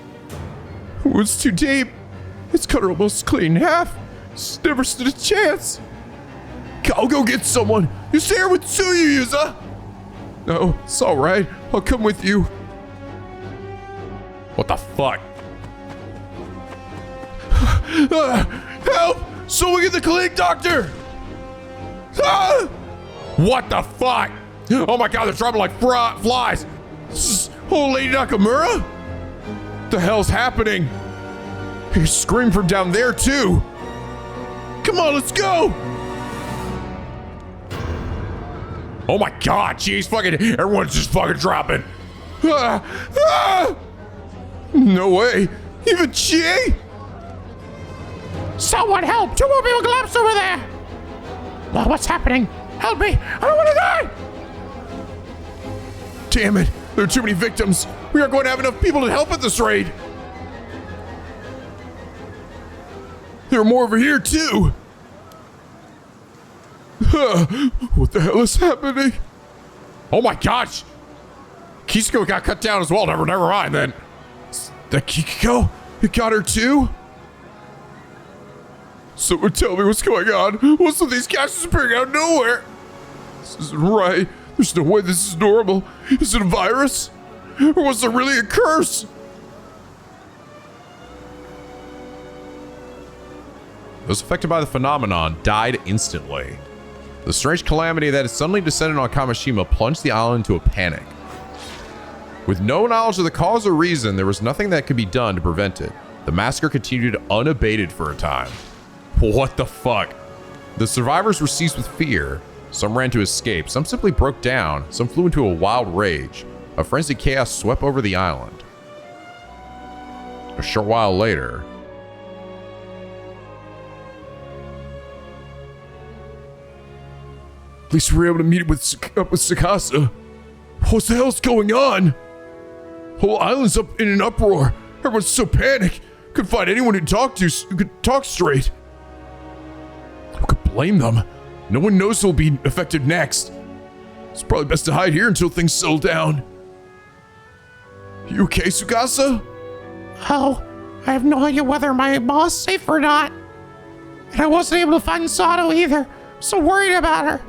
The wound's too deep. It's cut her almost clean in half. She's never stood a chance. I'll go get someone. You stay here with Suyu, Yuza. No, it's all right. I'll come with you. What the fuck? Help! Someone get the clinic doctor! Ah! What the fuck? Oh my god, they're dropping like flies. Old Lady Nakamura? What the hell's happening? He screamed from down there too. Come on, let's go! Oh my god, jeez, fucking, everyone's just fucking dropping. No way, even Chie? Someone help! Two more people collapsed over there! Well, what's happening? Help me! I don't want to die! Damn it, there are too many victims. We aren't going to have enough people to help at this raid. There are more over here too. What the hell is happening? Oh my gosh! Kisuko got cut down as well. Never mind then. That Kikiko? It got her too? Someone tell me what's going on. What's with these caches appearing out of nowhere? This isn't right. There's no way this is normal. Is it a virus? Or was there really a curse? Those affected by the phenomenon died instantly. The strange calamity that had suddenly descended on Kamishima plunged the island into a panic. With no knowledge of the cause or reason, there was nothing that could be done to prevent it. The massacre continued unabated for a time. What the fuck? The survivors were seized with fear. Some ran to escape, some simply broke down, some flew into a wild rage. A frenzied chaos swept over the island. A short while later, at least we were able to meet up with Sakasa. What the hell's going on? Whole island's up in an uproar. Everyone's so panicked. Couldn't find anyone to talk to who could talk straight. Who could blame them? No one knows who'll be affected next. It's probably best to hide here until things settle down. You okay, Tsukasa? Oh, I have no idea whether my mom's safe or not. And I wasn't able to find Sato either. I'm so worried about her.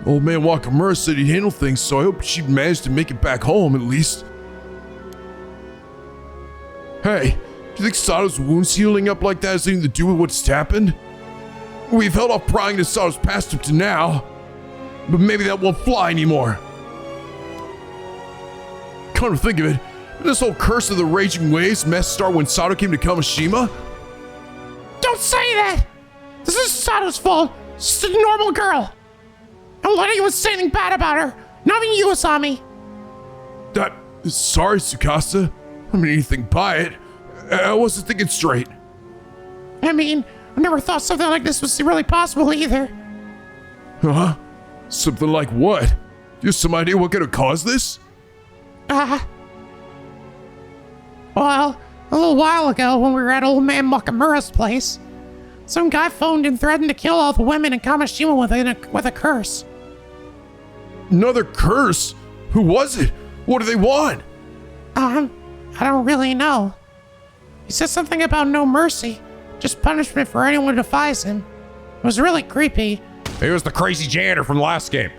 Old man Wakamura said he'd handle things, so I hope she'd manage to make it back home at least. Hey, do you think Sato's wounds healing up like that has anything to do with what's happened? We've held off prying into Sato's past up to now, but maybe that won't fly anymore. Come to think of it, Did this whole curse of the raging waves mess start when Sato came to Kamishima? Don't say that! This is Sato's fault. She's just a normal girl. Don't let anyone say anything bad about her. Not even you, Asami. Sorry, Tsukasa. I mean anything by it. I wasn't thinking straight. I mean, I never thought something like this was really possible either. Huh? Something like what? You have some idea what could have caused this? Well, a little while ago when we were at old man Makamura's place, some guy phoned and threatened to kill all the women in Kamishima with a curse. Another curse? Who was it? What do they want? I don't really know. He said something about no mercy, just punishment for anyone who defies him. It was really creepy. It was the crazy janitor from the last game.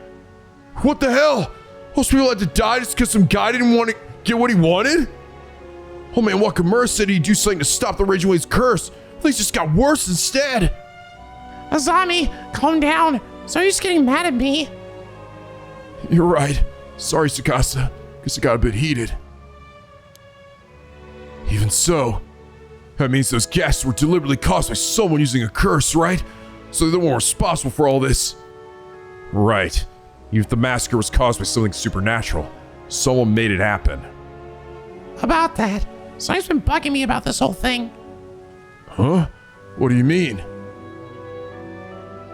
What the hell? Most people had to die just because some guy didn't want to get what he wanted? Oh man, Wakamura said he'd do something to stop the Raging Waves curse. Things just got worse instead. Azami, calm down. So you're just getting mad at me. You're right. Sorry, Tsukasa. Guess it got a bit heated. Even so, that means those gases were deliberately caused by someone using a curse, right? So they're the one responsible for all this. Right. Even if the massacre was caused by something supernatural, someone made it happen. About that, Sonny's been bugging me about this whole thing. Huh? What do you mean?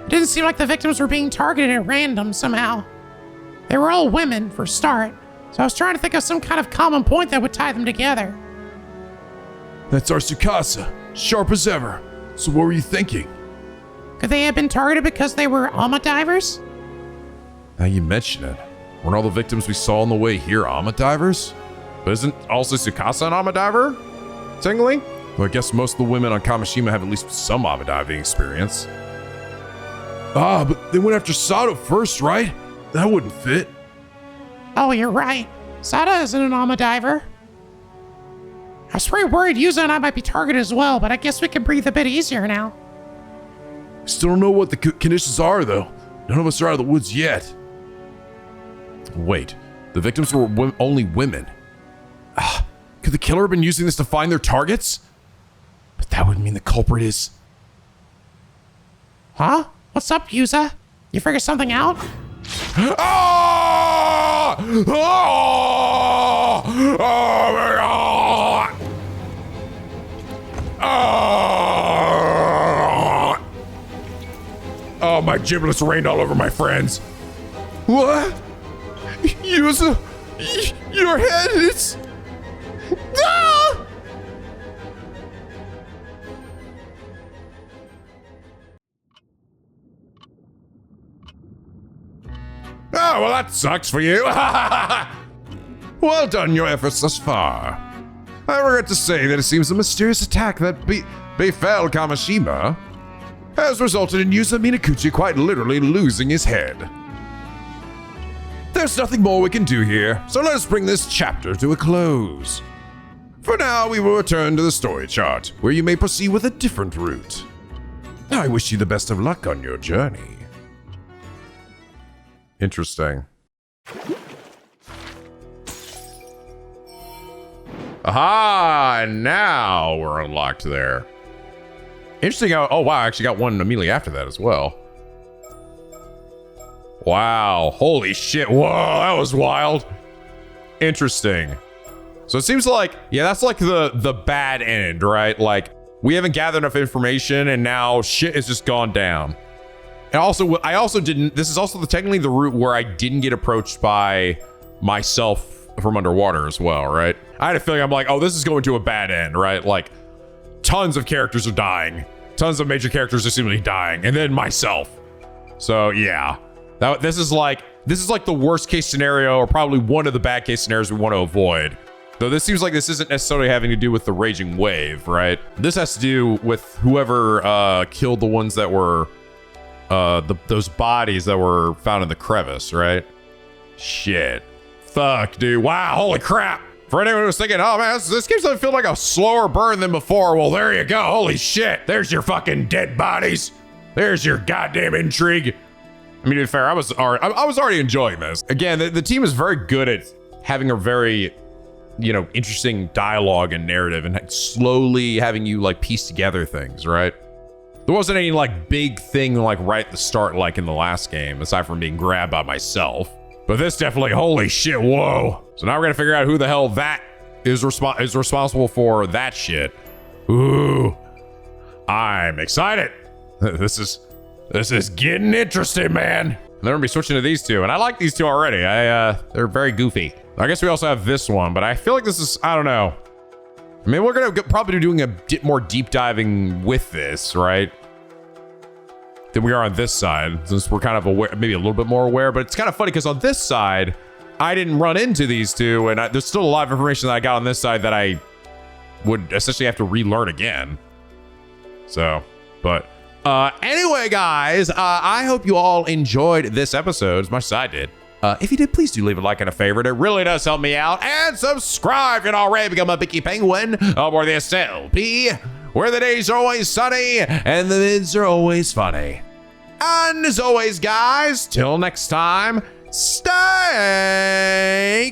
It didn't seem like the victims were being targeted at random somehow. They were all women, for a start, so I was trying to think of some kind of common point that would tie them together. That's our Tsukasa, sharp as ever. So what were you thinking? Could they have been targeted because they were Alma divers? Now you mention it. Weren't all the victims we saw on the way here Alma divers? But isn't also Tsukasa an Alma diver? Technically? Well, I guess most of the women on Kamishima have at least some Alma diving experience. Ah, but they went after Sato first, right? That wouldn't fit. Oh, you're right. Sato isn't an Alma diver. I was pretty worried Yuza and I might be targeted as well, but I guess we can breathe a bit easier now. Still don't know what the conditions are, though. None of us are out of the woods yet. Wait, the victims were only women. Could the killer have been using this to find their targets? But that would mean the culprit is... Huh? What's up, Yuza? You figured something out? Ah! Ah! Oh my God! Ah! Oh, my giblets rained all over my friends. What? Yuza, your head is... Ah! Oh, well, that sucks for you. Well done, your efforts thus far. I regret to say that it seems the mysterious attack that befell Kamishima has resulted in Yuza Minakuchi quite literally losing his head. There's nothing more we can do here, so let us bring this chapter to a close. For now, we will return to the story chart, where you may proceed with a different route. I wish you the best of luck on your journey. Interesting. Aha! Now we're unlocked there. Interesting. Oh, wow. I actually got one immediately after that as well. Wow. Holy shit. Whoa, that was wild. Interesting. So it seems like, yeah, that's like the bad end, right? Like, we haven't gathered enough information and now shit has just gone down. And also, I also didn't, this is also technically the route where I didn't get approached by myself from underwater as well, right? I had a feeling I'm like, oh, this is going to a bad end, right? Like, tons of characters are dying. Tons of major characters are seemingly dying. And then myself. So, yeah. This is like the worst case scenario, or probably one of the bad case scenarios we want to avoid. Though this seems like this isn't necessarily having to do with the raging wave, right? This has to do with whoever killed the ones that were those bodies that were found in the crevice, right? Shit. Fuck, dude. Wow, holy crap. For anyone who was thinking, oh man, this game's gonna feel like a slower burn than before. Well, there you go. Holy shit. There's your fucking dead bodies. There's your goddamn intrigue. I mean, to be fair, I was already enjoying this. Again, the team is very good at having a very interesting dialogue and narrative and slowly having you like piece together things, right? There wasn't any like big thing like right at the start like in the last game, aside from being grabbed by myself. But this definitely, holy shit, whoa. So now we're gonna figure out who the hell that is responsible for that shit. Ooh, I'm excited. This is getting interesting, man. And then we're gonna be switching to these two, and I like these two already. They're very goofy. I guess we also have this one, but I feel like this is, I don't know. I mean, we're gonna probably be doing a bit more deep diving with this, right? Than we are on this side, since we're kind of aware, maybe a little bit more aware, but it's kind of funny because on this side, I didn't run into these two, and there's still a lot of information that I got on this side that I would essentially have to relearn again. So, but anyway, guys, I hope you all enjoyed this episode as much as I did. If you did, please do leave a like and a favorite. It really does help me out. And subscribe if you're not already. Become a Picky Penguin aboard the SLP, where the days are always sunny and the mids are always funny. And as always, guys, till next time, stay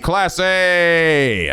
classy.